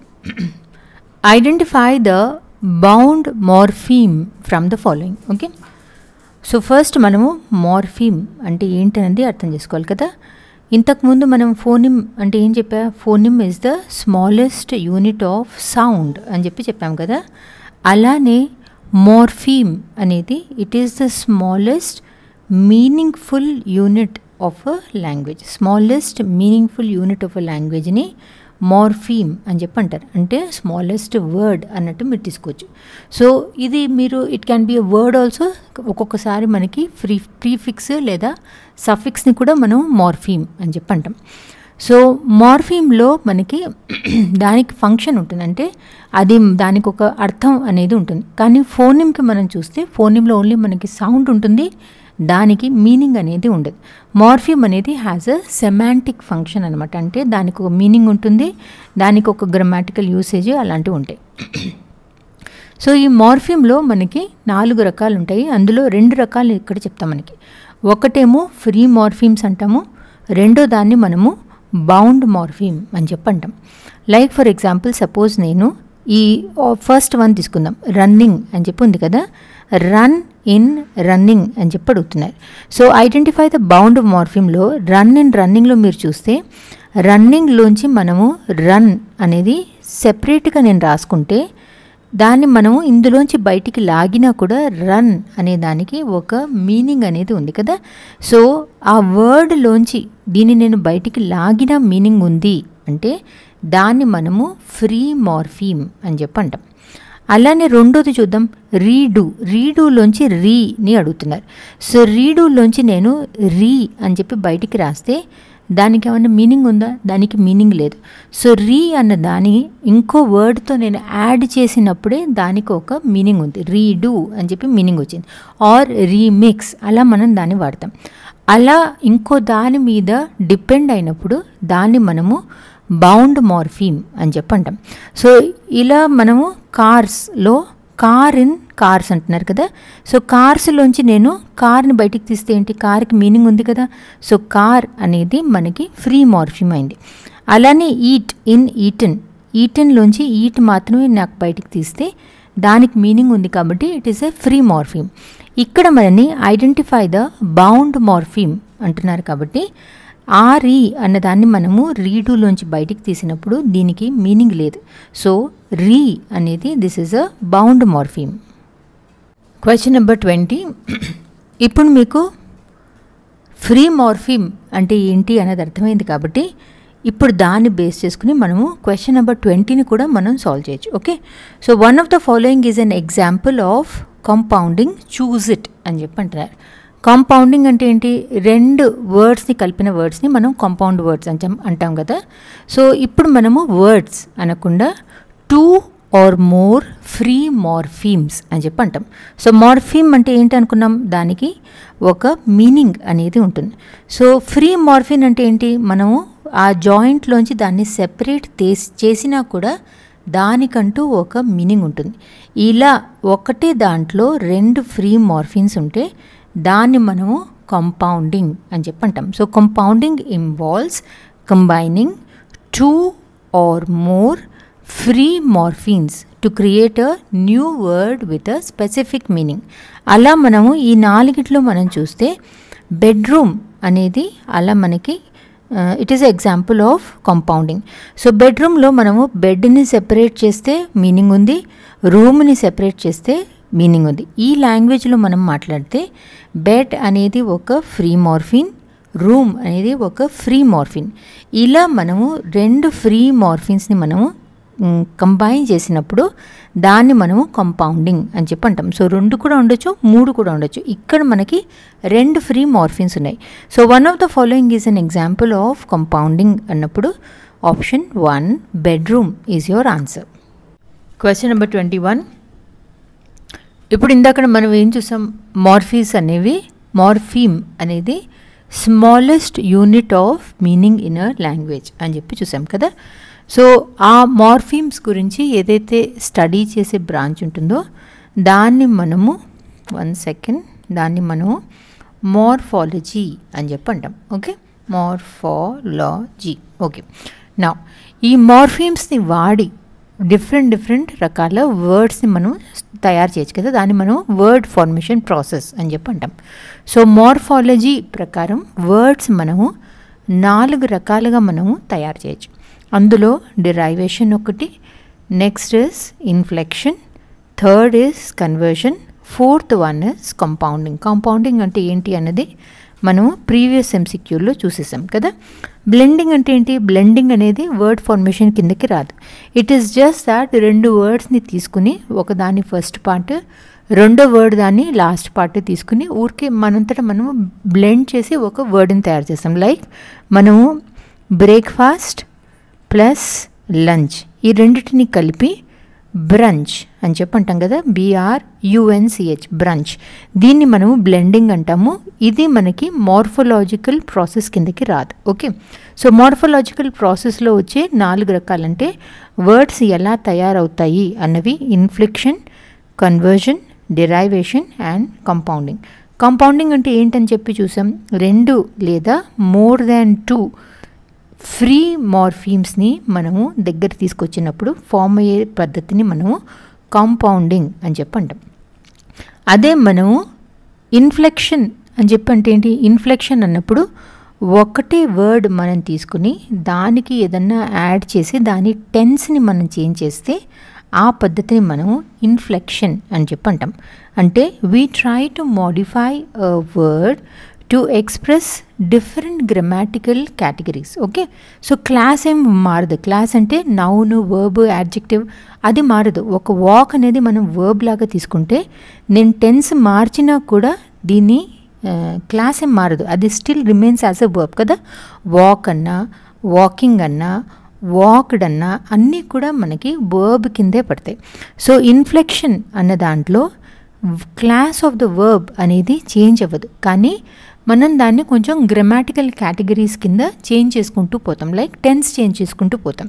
Identify the bound morpheme from the following. Okay, so first మనము మార్ఫీమ్ అంటే ఏంటనేది అర్థం చేసుకోవాలి కదా. ఇంతకుముందు మనం ఫోనిమ్ అంటే ఏం చెప్పా, phoneme is the smallest unit of sound అని చెప్పాం కదా. అలానే మార్ఫీమ్ అనేది it is the smallest meaningful unit of a language. Smallest meaningful unit of a లాంగ్వేజ్ని మార్ఫీమ్ అని అంటారు. అంటే స్మాలెస్ట్ వర్డ్ అన్నట్టు మీరు తీసుకోవచ్చు. సో ఇది మీరు it can be a word also. ఒక్కొక్కసారి మనకి ప్రీఫిక్స్ లేదా సఫిక్స్ని కూడా మనం మార్ఫీమ్ అని అంటాం. సో మార్ఫీమ్లో మనకి దానికి ఫంక్షన్ ఉంటుంది, అంటే అది దానికి ఒక అర్థం అనేది ఉంటుంది. కానీ ఫోనిమ్కి మనం చూస్తే ఫోనిమ్లో ఓన్లీ మనకి సౌండ్ ఉంటుంది, దానికి మీనింగ్ అనేది ఉండదు. మార్ఫీమ్ అనేది హ్యాజ్ అ సెమాంటిక్ ఫంక్షన్ అనమాట. అంటే దానికి ఒక మీనింగ్ ఉంటుంది, దానికి ఒక గ్రామాటికల్ యూసేజ్ అలాంటివి ఉంటాయి. సో ఈ మార్ఫీమ్లో మనకి 4 రకాలు ఉంటాయి. అందులో 2 రకాలు ఇక్కడ చెప్తాం మనకి. ఒకటేమో ఫ్రీ మార్ఫీమ్స్ అంటాము, రెండో దాన్ని మనము బౌండ్ మార్ఫీమ్ అని అంటాం. లైక్ ఫర్ ఎగ్జాంపుల్ సపోజ్ నేను ఈ ఫస్ట్ వన్ తీసుకుందాం, రన్నింగ్ అని ఉంది కదా. రన్ ఇన్ రన్నింగ్ అని అడుగుతున్నారు. సో ఐడెంటిఫై ద బౌండ్ మార్ఫీమ్లో రన్ ఇన్ రన్నింగ్లో మీరు చూస్తే రన్నింగ్లోంచి మనము రన్ అనేది సెపరేట్గా నేను రాసుకుంటే దాన్ని మనము ఇందులోంచి బయటికి లాగినా కూడా రన్ అనే దానికి ఒక మీనింగ్ అనేది ఉంది కదా. సో ఆ వర్డ్లోంచి దీన్ని నేను బయటికి లాగిన మీనింగ్ ఉంది అంటే దాన్ని మనము ఫ్రీ మార్ఫీమ్ అని అంటాం. అలానే రెండోది చూద్దాం, రీడూలోంచి రీని అడుగుతున్నారు. సో రీడూలోంచి నేను రీ అని బయటికి రాస్తే దానికి ఏమన్నా మీనింగ్ ఉందా, దానికి మీనింగ్ లేదు. సో రీ అన్న దాని ఇంకో వర్డ్తో నేను యాడ్ చేసినప్పుడే దానికి ఒక మీనింగ్ ఉంది, రీడూ అని మీనింగ్ వచ్చింది. ఆర్ రీమిక్స్ అలా మనం దాన్ని వాడతాం. అలా ఇంకో దాని మీద డిపెండ్ అయినప్పుడు దాన్ని మనము బౌండ్ మార్ఫీమ్ అని అంటాం. సో ఇలా మనము కార్స్లో కార్ ఇన్ కార్స్ అంటున్నారు కదా. సో కార్స్లోంచి నేను కార్ని బయటికి తీస్తే ఏంటి, కార్కి మీనింగ్ ఉంది కదా. సో కార్ అనేది మనకి ఫ్రీ మార్ఫీమ్ అయింది. అలానే ఈట్ ఇన్ ఈటన్లోంచి ఈట్ మాత్రమే నాకు బయటికి తీస్తే దానికి మీనింగ్ ఉంది కాబట్టి ఇట్ ఈస్ ఎ ఫ్రీ మార్ఫీమ్. ఇక్కడ మనని ఐడెంటిఫై ద బౌండ్ మార్ఫీమ్ అంటున్నారు కాబట్టి ఆర్ఈ అన్నదాన్ని మనము రీడూలోంచి బయటికి తీసినప్పుడు దీనికి మీనింగ్ లేదు. సో రీ అనేది this is a bound morpheme. Question number 20. ఇప్పుడు మీకు ఫ్రీ మార్ఫీమ్ అంటే ఏంటి అనేది అర్థమైంది కాబట్టి ఇప్పుడు దాన్ని బేస్ చేసుకుని మనము క్వశ్చన్ నెంబర్ 20ని కూడా మనం సాల్వ్ చేయొచ్చు. Okay, so one of the following is an example of compounding, choose it అని అంటున్నారు. కాంపౌండింగ్ అంటే ఏంటి, 2 వర్డ్స్ని కలిపిన వర్డ్స్ని మనం కాంపౌండ్ వర్డ్స్ అంటాం కదా. సో ఇప్పుడు మనము వర్డ్స్ అనకుండా 2 or more ఫ్రీ మార్ఫీమ్స్ అని అంటాం. సో మార్ఫీమ్ అంటే ఏంటి అనుకున్నాం, దానికి ఒక మీనింగ్ అనేది ఉంటుంది. సో ఫ్రీ మార్ఫీమ్ అంటే ఏంటి, మనము ఆ జాయింట్లోంచి దాన్ని సెపరేట్ చేసినా కూడా దానికంటూ ఒక మీనింగ్ ఉంటుంది. ఇలా ఒకటే దాంట్లో 2 ఫ్రీ మార్ఫీమ్స్ ఉంటే దాన్ని మనము కంపౌండింగ్ అని అంటాం. So compounding involves combining 2 or more free morphemes to create a new word with a specific meaning. అలా మనము ఈ 4ట్లో మనం చూస్తే బెడ్రూమ్ అనేది అలా మనకి it is example of compounding. So బెడ్రూమ్లో మనము బెడ్ని సెపరేట్ చేస్తే మీనింగ్ ఉంది, రూమ్ని సెపరేట్ చేస్తే మీనింగ్ ఉంది. ఈ లాంగ్వేజ్లో మనం మాట్లాడితే బెడ్ అనేది ఒక ఫ్రీ మార్ఫీమ్, రూమ్ అనేది ఒక ఫ్రీ మార్ఫీమ్. ఇలా మనము 2 ఫ్రీ మార్ఫీమ్స్ని మనము కంబైన్ చేసినప్పుడు దాన్ని మనము కంపౌండింగ్ అని అంటాం. సో 2 కూడా ఉండొచ్చు, 3 కూడా ఉండొచ్చు. ఇక్కడ మనకి 2 ఫ్రీ మార్ఫీమ్స్ ఉన్నాయి. So one of the following is an example of compounding అన్నప్పుడు option 1 bedroom is your answer. Question number 21. ఇప్పుడు ఇందాక మనం ఏం చూసాం, మార్ఫీమ్ అనేది smallest unit of meaning in a language అని చూసాం కదా. సో ఆ మార్ఫీమ్స్ గురించి ఏదైతే స్టడీ చేసే బ్రాంచ్ ఉంటుందో దాన్ని మనము దాన్ని మనము మార్ఫాలజీ అని చెప్పి అంటాం. Okay, morphology. ఓకే, నా ఈ మార్ఫిమ్స్ని వాడి డిఫరెంట్ రకాల వర్డ్స్ని మనం తయారు చేయొచ్చు కదా, దాన్ని మనం వర్డ్ ఫార్మేషన్ ప్రాసెస్ అని చెప్పి అంటాం. సో మార్ఫాలజీ ప్రకారం వర్డ్స్ మనము 4 రకాలుగా మనము తయారు చేయొచ్చు. అందులో డిరైవేషన్ ఒకటి, next is inflection, third is conversion, fourth one is compounding. Compounding అంటే ఏంటి అన్నది మనం ప్రీవియస్ MCQలో చూసేసాం కదా. బ్లెండింగ్ అంటే ఏంటి? బ్లెండింగ్ అనేది వర్డ్ ఫార్మేషన్ కిందకి రాదు. ఇట్ ఈస్ జస్ట్ దాట్ 2 వర్డ్స్ని తీసుకుని ఒకదాని ఫస్ట్ పార్ట్, రెండో వర్డ్ దాన్ని లాస్ట్ పార్ట్ తీసుకుని ఊరికే మనంతటా మనము బ్లెండ్ చేసి ఒక వర్డ్ని తయారు చేస్తాం. లైక్ మనము బ్రేక్ఫాస్ట్ ప్లస్ లంచ్ ఈ రెండింటిని కలిపి బ్రంచ్ అని చెప్పి అంటాం కదా, BRUNCH బ్రంచ్. దీన్ని మనము బ్లెండింగ్ అంటాము. ఇది మనకి మార్ఫలాజికల్ ప్రాసెస్ కిందకి రాదు. ఓకే, సో మార్ఫలాజికల్ ప్రాసెస్లో వచ్చే 4 రకాలంటే వర్డ్స్ ఎలా తయారవుతాయి అన్నవి inflection, conversion, derivation and compounding. Compounding అంటే ఏంటని చెప్పి చూసాం, 2 లేదా మోర్ దాన్ 2 ఫ్రీ మార్ఫీమ్స్ని మనము దగ్గర తీసుకొచ్చినప్పుడు ఫామ్ అయ్యే పద్ధతిని మనము కాంపౌండింగ్ అని చెప్పి అంటాం. అదే మనము ఇన్ఫ్లెక్షన్ అని చెప్పి అంటే ఏంటి? ఇన్ఫ్లెక్షన్ అన్నప్పుడు ఒకటే వర్డ్ మనం తీసుకుని దానికి ఏదన్నా యాడ్ చేసి దాని టెన్స్ని మనం చేంజ్ చేస్తే ఆ పద్ధతిని మనము ఇన్ఫ్లెక్షన్ అని చెప్పి అంటాం. అంటే we try to modify a word to express different grammatical categories. Okay, so class ఏం మారదు. క్లాస్ అంటే నౌన్, వర్బ్, యాడ్జెక్టివ్ అది మారదు. ఒక వాక్ అనేది మనం వర్బ్ లాగా తీసుకుంటే నేను టెన్స్ మార్చినా కూడా దీన్ని క్లాస్ ఏం మారదు, అది still remains as a verb కదా. వాక్ అన్నా, వాకింగ్ అన్నా, వాక్డ్ అన్నా అన్నీ కూడా మనకి వర్బ్ కిందే పడతాయి. సో ఇన్ఫ్లెక్షన్ అన్న దాంట్లో క్లాస్ ఆఫ్ ద వర్బ్ అనేది చేంజ్ అవ్వదు, కానీ మనం దాన్ని కొంచెం గ్రామాటికల్ కేటగిరీస్ కింద చేంజ్ చేసుకుంటూ పోతాం, లైక్ టెన్స్ చేంజ్ చేసుకుంటూ పోతాం.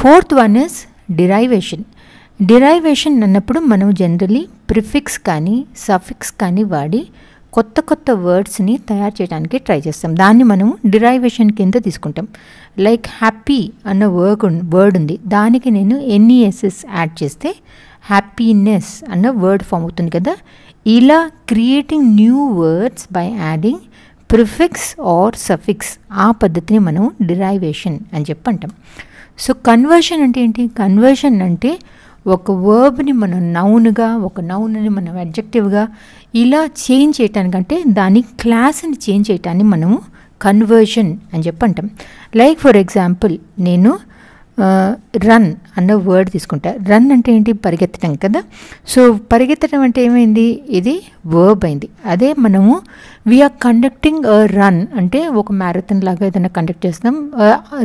Fourth one is derivation. Derivation అన్నప్పుడు మనం జనరలీ ప్రిఫిక్స్ కానీ సఫిక్స్ కానీ వాడి కొత్త వర్డ్స్ని తయారు చేయడానికి ట్రై చేస్తాం. దాన్ని మనం డిరైవేషన్ కింద తీసుకుంటాం. లైక్ హ్యాపీ అన్న వర్డ్ ఉంది, దానికి నేను NESS యాడ్ చేస్తే హ్యాపీనెస్ అన్న వర్డ్ ఫామ్ అవుతుంది కదా. ఇలా creating new words by adding prefix or suffix, ఆ పద్ధతిని మనం డిరైవేషన్ అని చెప్పి అంటాం. సో కన్వర్షన్ అంటే ఏంటి? కన్వర్షన్ అంటే ఒక వర్బ్ని మనం నౌన్గా, ఒక నౌన్ని మనం అడ్జెక్టివ్గా ఇలా చేంజ్ చేయటానికంటే దాని క్లాస్ని చేంజ్ చేయటాన్ని మనము కన్వర్షన్ అని చెప్పి అంటాం. లైక్ ఫర్ ఎగ్జాంపుల్ నేను రన్ అన్న వర్డ్ తీసుకుంటా. రన్ అంటే ఏంటి? పరిగెత్తడం కదా. సో పరిగెత్తడం అంటే ఏమైంది? ఇది వర్బ్ అయింది. అదే మనము వీఆర్ కండక్టింగ్ రన్ అంటే ఒక మ్యారథాన్ లాగా ఏదైనా కండక్ట్ చేస్తున్నాం,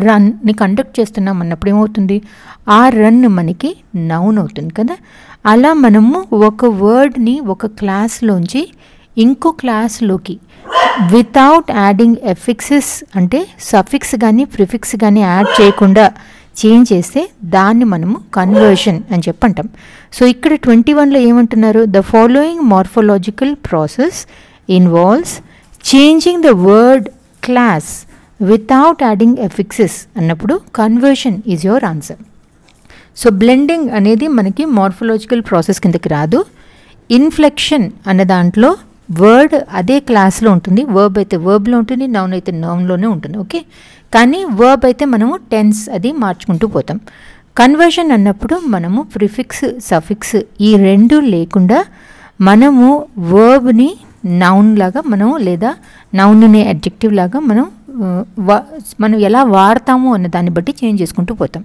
రన్ని కండక్ట్ చేస్తున్నాం అన్నప్పుడు ఏమవుతుంది? ఆ రన్ మనకి నౌన్ అవుతుంది కదా. అలా మనము ఒక వర్డ్ని ఒక క్లాస్లోంచి ఇంకో క్లాస్లోకి వితౌట్ యాడింగ్ ఎఫిక్సెస్ అంటే సఫిక్స్ కానీ ప్రిఫిక్స్ కానీ యాడ్ చేయకుండా చేంజ్ చేస్తే దాన్ని మనము కన్వర్షన్ అని చెప్పి అంటాం. సో ఇక్కడ 21లో ఏమంటున్నారు? The following morphological process involves changing the word class without adding affixes అన్నప్పుడు conversion is your answer. So blending అనేది మనకి మార్ఫలాజికల్ ప్రాసెస్ కిందకి రాదు. ఇన్ఫ్లెక్షన్ అన్న దాంట్లో వర్డ్ అదే క్లాస్లో ఉంటుంది, వర్బ్ అయితే వర్బ్లో ఉంటుంది, నౌన్ అయితే నౌన్లోనే ఉంటుంది. ఓకే, కానీ వర్బ్ అయితే మనము టెన్స్ అది మార్చుకుంటూ పోతాం. కన్వర్షన్ అన్నప్పుడు మనము ప్రిఫిక్స్ సఫిక్స్ ఈ 2 లేకుండా మనము వర్బ్ని నౌన్ లాగా మనం లేదా నౌన్ని అడ్జెక్టివ్ లాగా మనం ఎలా వాడతాము అన్న దాన్ని బట్టి చేంజ్ చేసుకుంటూ పోతాం.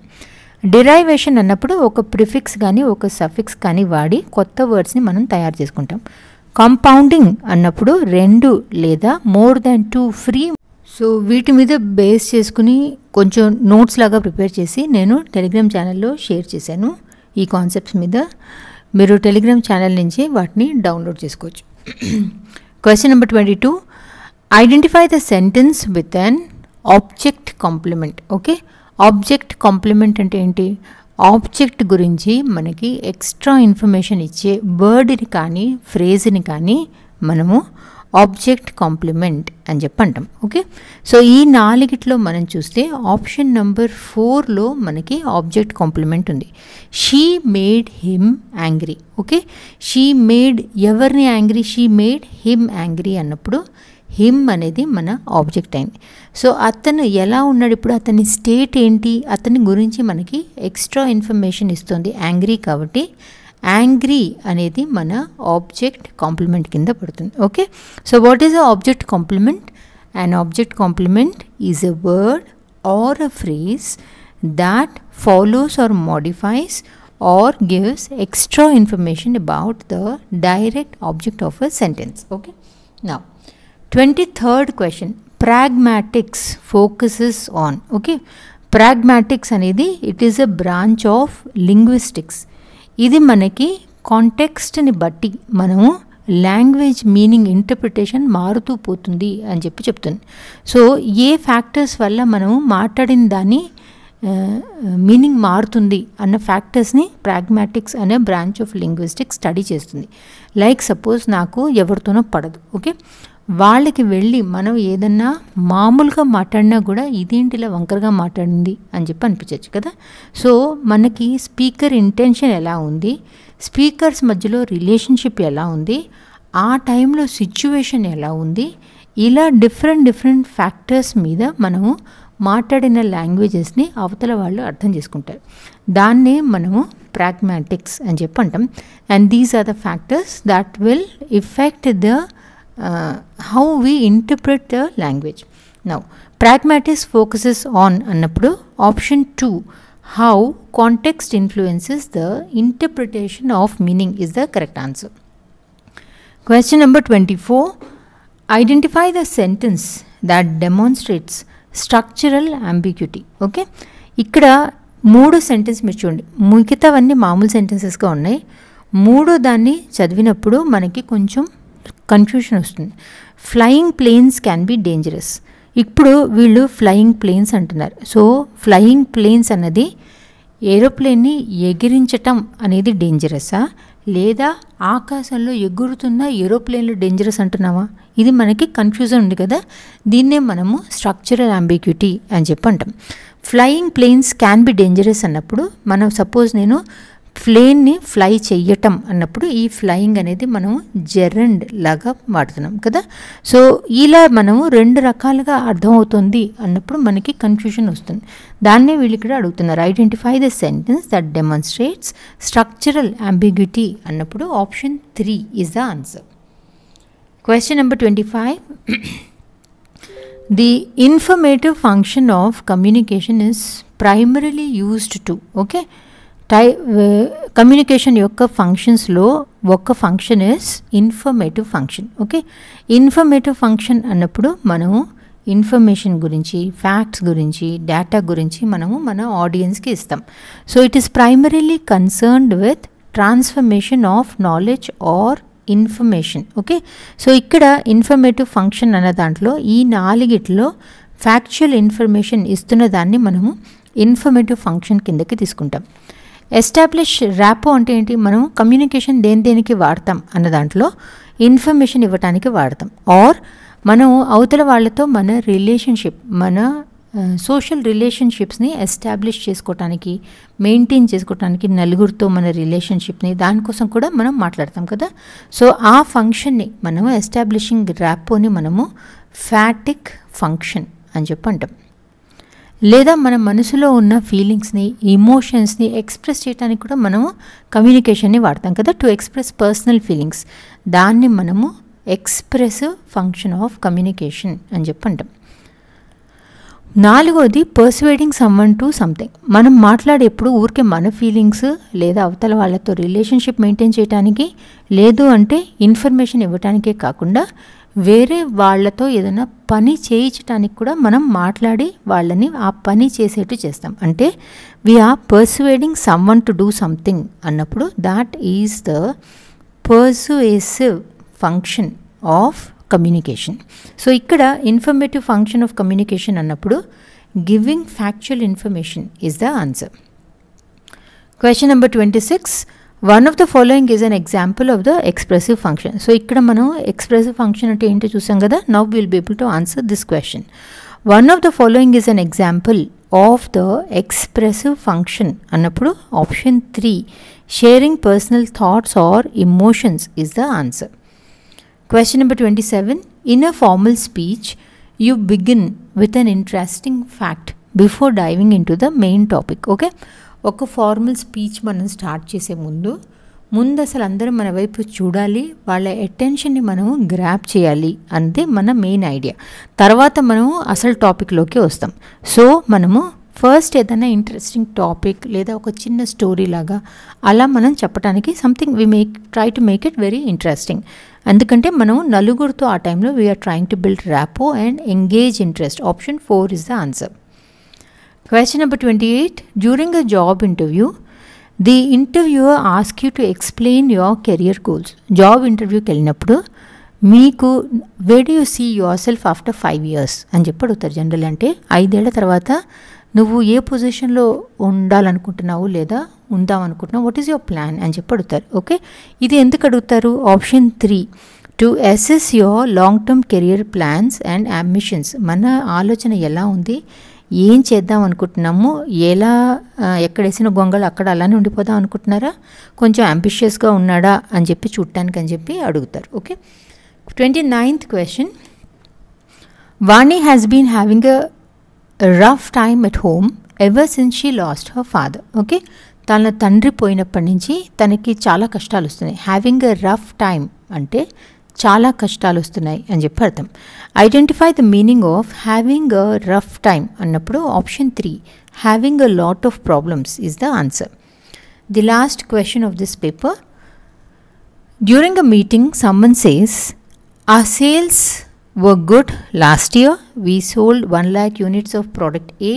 డిరైవేషన్ అన్నప్పుడు ఒక ప్రిఫిక్స్ కానీ ఒక సఫిక్స్ కానీ వాడి కొత్త వర్డ్స్ని మనం తయారు చేసుకుంటాం. కాంపౌండింగ్ అన్నప్పుడు 2 లేదా మోర్ దాన్ 2 ఫ్రీ. సో వీటి మీద బేస్ చేసుకుని కొంచెం నోట్స్ లాగా ప్రిపేర్ చేసి నేను టెలిగ్రామ్ ఛానల్లో షేర్ చేశాను. ఈ కాన్సెప్ట్స్ మీద మీరు టెలిగ్రామ్ ఛానల్ నుంచి వాటిని డౌన్లోడ్ చేసుకోవచ్చు. Question number 22, identify the sentence with an object complement. Okay, object complement అంటే ఏంటి? ఆబ్జెక్ట్ గురించి మనకి ఎక్స్ట్రా ఇన్ఫర్మేషన్ ఇచ్చే వర్డ్ని కానీ ఫ్రేజ్ని కానీ మనము ఆబ్జెక్ట్ కాంప్లిమెంట్ అని చెప్పి అంటాం. ఓకే, సో ఈ నాలుగిట్లో మనం చూస్తే ఆప్షన్ నెంబర్ 4లో మనకి ఆబ్జెక్ట్ కాంప్లిమెంట్ ఉంది. She made him angry. Okay, she made ఎవరిని angry? She made him angry అన్నప్పుడు హిమ్ అనేది మన ఆబ్జెక్ట్ అయింది. సో అతను ఎలా ఉన్నాడు, ఇప్పుడు అతని స్టేట్ ఏంటి, అతని గురించి మనకి ఎక్స్ట్రా ఇన్ఫర్మేషన్ ఇస్తుంది యాంగ్రీ కాబట్టి యాంగ్రీ అనేది మన ఆబ్జెక్ట్ కాంప్లిమెంట్ కింద పడుతుంది. Okay, so what is a object complement? An object complement is a word or a phrase that follows or modifies or gives extra information about the direct object of a sentence. Okay, now 23rd question, pragmatics focuses on. Okay, pragmatics అనేది it is a branch of linguistics. ఇది మనకి కాంటెక్స్ట్ని బట్టి మనము language meaning interpretation మారుతూ పోతుంది అని చెప్పి చెప్తుంది. సో ఏ ఫ్యాక్టర్స్ వల్ల మనము మాట్లాడిన దాన్ని మీనింగ్ మారుతుంది అన్న ఫ్యాక్టర్స్ని ప్రాగ్మాటిక్స్ అనే బ్రాంచ్ ఆఫ్ లింగ్విస్టిక్స్ స్టడీ చేస్తుంది. లైక్ సపోజ్ నాకు ఎవరితోనో పడదు. ఓకే, వాళ్ళకి వెళ్ళి మనం ఏదన్నా మామూలుగా మాట్లాడినా కూడా ఇదేంటి ఇలా వంకరగా మాట్లాడింది అని చెప్పి అనిపించవచ్చు కదా. సో మనకి స్పీకర్ ఇంటెన్షన్ ఎలా ఉంది, స్పీకర్స్ మధ్యలో రిలేషన్షిప్ ఎలా ఉంది, ఆ టైంలో సిచ్యువేషన్ ఎలా ఉంది, ఇలా డిఫరెంట్ ఫ్యాక్టర్స్ మీద మనము మాట్లాడిన లాంగ్వేజెస్ని అవతల వాళ్ళు అర్థం చేసుకుంటారు. దాన్నే మనము ప్రాగ్మాటిక్స్ అని చెప్పి అంటాం. And these are the factors that will affect the how we interpret the language. Now pragmatics focuses on annappudu option 2, how context influences the interpretation of meaning is the correct answer. Question number 24, identify the sentence that demonstrates structural ambiguity. Okay, ఇక్కడ 3 sentence మీరు చూడండి, మిగతావన్నీ మామూలు సెంటెన్సెస్గా ఉన్నాయి. మూడో దాన్ని చదివినప్పుడు మనకి కొంచెం కన్ఫ్యూషన్ వస్తుంది. Flying planes can be dangerous. ఇప్పుడు వీళ్ళు ఫ్లయింగ్ ప్లేన్స్ అంటున్నారు. సో ఫ్లయింగ్ ప్లేన్స్ అన్నది ఏరోప్లేన్ని ఎగిరించటం అనేది డేంజరసా, లేదా ఆకాశంలో ఎగురుతున్న ఏరోప్లేన్లు డేంజరస్ అంటున్నావా? ఇది మనకి కన్ఫ్యూజన్ ఉంది కదా. దీన్నే మనము స్ట్రక్చరల్ అంబిగ్యూటీ అని చెప్పి అంటాం. Flying planes can be dangerous అన్నప్పుడు మనం సపోజ్ నేను ప్లేన్ని ఫ్లై చెయ్యటం అన్నప్పుడు ఈ ఫ్లయింగ్ అనేది మనం జెరండ్ లాగా వాడుతున్నాం కదా. సో ఇలా మనము 2 రకాలుగా అర్థమవుతుంది అన్నప్పుడు మనకి కన్ఫ్యూజన్ వస్తుంది. దాన్నే వీళ్ళు ఇక్కడ అడుగుతున్నారు, identify the sentence that demonstrates structural ambiguity అన్నప్పుడు option 3 is the answer. Question number 25, the informative function of communication is primarily used to. Okay, communication యొక్క ఫంక్షన్స్లో ఒక function is informative function. Okay, informative function అన్నప్పుడు మనము information గురించి, facts గురించి, data గురించి మనము మన ఆడియన్స్కి ఇస్తాం. So it is primarily concerned with transformation of knowledge or information. Okay, so ఇక్కడ ఇన్ఫర్మేటివ్ ఫంక్షన్ అన్న దాంట్లో ఈ 4 ఫ్యాక్చువల్ ఇన్ఫర్మేషన్ ఇస్తున్న దాన్ని మనము ఇన్ఫర్మేటివ్ ఫంక్షన్ కిందకి తీసుకుంటాం. ఎస్టాబ్లిష్ ర్యాపో అంటే ఏంటి, మనం కమ్యూనికేషన్ దేనికి వాడతాం అన్న దాంట్లో ఇన్ఫర్మేషన్ ఇవ్వటానికి వాడతాం. ఆర్ మనం అవతల వాళ్ళతో మన రిలేషన్షిప్, మన సోషల్ రిలేషన్షిప్స్ని ఎస్టాబ్లిష్ చేసుకోవటానికి, మెయింటైన్ చేసుకోవటానికి, నలుగురితో మన రిలేషన్షిప్ని, దానికోసం కూడా మనం మాట్లాడతాం కదా. సో ఆ ఫంక్షన్ని మనము ఎస్టాబ్లిషింగ్ ర్యాపోని మనము ఫ్యాటిక్ ఫంక్షన్ అని చెప్పి అంటాం. లేదా మన మనసులో ఉన్న ఫీలింగ్స్ని, ఇమోషన్స్ని ఎక్స్ప్రెస్ చేయడానికి కూడా మనము కమ్యూనికేషన్ని వాడతాం కదా, టు ఎక్స్ప్రెస్ పర్సనల్ ఫీలింగ్స్. దాన్ని మనము ఎక్స్ప్రెసివ్ ఫంక్షన్ ఆఫ్ కమ్యూనికేషన్ అని చెప్పి అంటాం. 4వది పర్సువేడింగ్ సమ్వన్ టు సంథింగ్. మనం మాట్లాడేప్పుడు ఊరికే మన ఫీలింగ్స్ లేదా అవతల వాళ్ళతో రిలేషన్షిప్ మెయింటైన్ చేయడానికి, లేదు అంటే ఇన్ఫర్మేషన్ ఇవ్వటానికే కాకుండా వేరే వాళ్ళతో ఏదైనా పని చేయించడానికి కూడా మనం మాట్లాడి వాళ్ళని ఆ పని చేసేట్టు చేస్తాం. అంటే we are persuading someone to do something అన్నప్పుడు that is the persuasive function of communication. So ఇక్కడ ఇన్ఫర్మేటివ్ ఫంక్షన్ ఆఫ్ కమ్యూనికేషన్ అన్నప్పుడు giving factual information is the answer. Question number 26. One of the following is an example of the expressive function. So ikkada manu expressive function ante enti chusam kada. Now we will be able to answer this question. One of the following is an example of the expressive function annappudu option 3 sharing personal thoughts or emotions is the answer. Question number 27. In a formal speech you begin with an interesting fact before diving into the main topic. Okay, ఒక formal speech మనం start చేసే ముందు అసలు అందరూ మన వైపు చూడాలి, వాళ్ళ అటెన్షన్ని మనం గ్రాప్ చేయాలి అన్నది మన మెయిన్ ఐడియా. తర్వాత మనం అసలు టాపిక్లోకి వస్తాం. సో మనము ఫస్ట్ ఏదైనా ఇంట్రెస్టింగ్ టాపిక్ లేదా ఒక చిన్న స్టోరీ లాగా అలా మనం చెప్పడానికి something we try to make it very interesting. ఎందుకంటే మనం నలుగురితో ఆ టైంలో we are trying to build rapport and engage interest. Option 4 is the answer. Question number 28. During a job interview, the interviewer asks you to explain your career goals. Job interview కి వెళ్ళినప్పుడు మీకు where do you see yourself after 5 years అని చెప్పి అడుగుతారు. General అంటే 5 ఏళ్ల తర్వాత నువ్వు ఏ పొజిషన్లో ఉండాలనుకుంటున్నావు లేదా ఉందామనుకుంటున్నావు, వాట్ ఈస్ యువర్ ప్లాన్ అని చెప్పి అడుగుతారు. ఓకే, ఇది ఎందుకు అడుగుతారు? Option 3 to assess your long term career plans and ambitions. మన ఆలోచన ఎలా ఉంది, ఏం చేద్దాం అనుకుంటున్నాము, ఎలా ఎక్కడేసిన గొంగళి అక్కడ అలానే ఉండిపోదాం అనుకుంటున్నారా, కొంచెం అంబిషియస్గా ఉన్నాడా అని చెప్పి చూడటానికి అని చెప్పి అడుగుతారు. Okay, 29th question. Vani has been having a rough time at home ever since she lost her father. Okay, తన తండ్రి పోయినప్పటి నుంచి తనకి చాలా కష్టాలు వస్తున్నాయి. హ్యావింగ్ ఎ రఫ్ టైం అంటే చాలా కష్టాలు వస్తున్నాయి అని చెప్పి అర్థం. Identify the meaning of having a rough time అన్నప్పుడు option 3 having a lot of problems is the answer. The last question of this paper. During a meeting someone says our sales were good last year. We sold 1 lakh units of product A,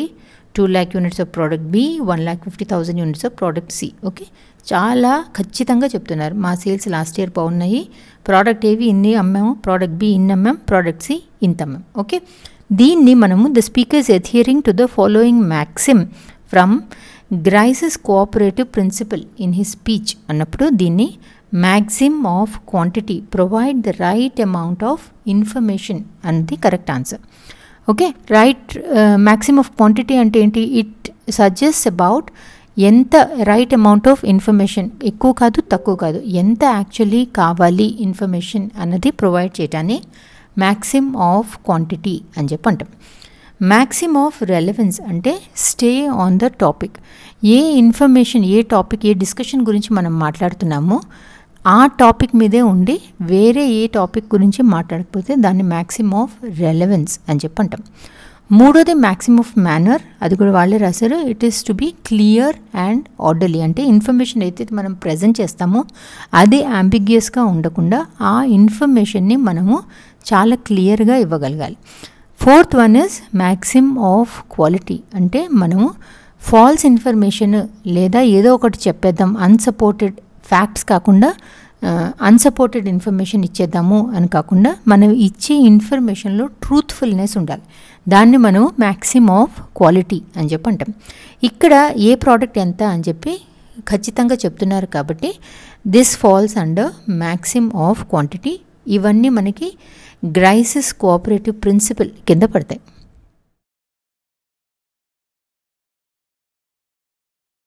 2 lakh units of product B, 1,50,000 units of product C. Okay, చాలా ఖచ్చితంగా చెప్తున్నారు. మా sales last year బాగున్నాయి, product ఏవి ఇన్ని అమ్మాము, product B ఇన్ని అమ్మాం, product C ఇంత అమ్మాం. Okay, దీన్ని మనము the speaker's adhering to the following maxim from Grice's cooperative principle in his speech అన్నప్పుడు దీన్ని maxim of quantity provide the right amount of information అన్నది correct answer. Okay, right maxim of quantity అంటే ఏంటి? It suggest about ఎంత right amount of information, ఎక్కువ కాదు తక్కువ కాదు, ఎంత యాక్చువల్లీ కావాలి ఇన్ఫర్మేషన్ అన్నది ప్రొవైడ్ చేయటాన్ని మ్యాక్సిమ్ ఆఫ్ క్వాంటిటీ అని చెప్పి అంటాం. మ్యాక్సిమ్ ఆఫ్ రెలవెన్స్ అంటే stay on the topic. A information, A topic, A discussion గురించి మనం మాట్లాడుతున్నామో ఆ టాపిక్ మీదే ఉండి వేరే ఏ టాపిక్ గురించి మాట్లాడకపోతే దాన్ని మ్యాక్సిమ్ ఆఫ్ రెలవెన్స్ అని చెప్పి అంటాం. మూడోది మ్యాక్సిమ్ ఆఫ్ మేనర్, అది కూడా వాళ్ళే రాశారు. It is to be clear and orderly. అంటే ఇన్ఫర్మేషన్ అయితే మనం ప్రజెంట్ చేస్తామో అది అంబిగ్యూస్గా ఉండకుండా ఆ ఇన్ఫర్మేషన్ని మనము చాలా క్లియర్గా ఇవ్వగలగాలి. Fourth one is maxim of quality. అంటే మనము ఫాల్స్ ఇన్ఫర్మేషన్ లేదా ఏదో ఒకటి చెప్పేద్దాం, అన్సపోర్టెడ్ ఫ్యాక్ట్స్ కాకుండా అన్సపోర్టెడ్ ఇన్ఫర్మేషన్ ఇచ్చేద్దాము అని కాకుండా మనం ఇచ్చే ఇన్ఫర్మేషన్లో ట్రూత్ఫుల్నెస్ ఉండాలి. దాన్ని మనం మ్యాక్సిమ్ ఆఫ్ క్వాలిటీ అని చెప్పి అంటాం. ఇక్కడ ఏ ప్రోడక్ట్ ఎంత అని చెప్పి ఖచ్చితంగా చెప్తున్నారు కాబట్టి this falls under Maxim of quantity. ఇవన్నీ మనకి గ్రైసెస్ కోఆపరేటివ్ ప్రిన్సిపల్ కింద పడతాయి.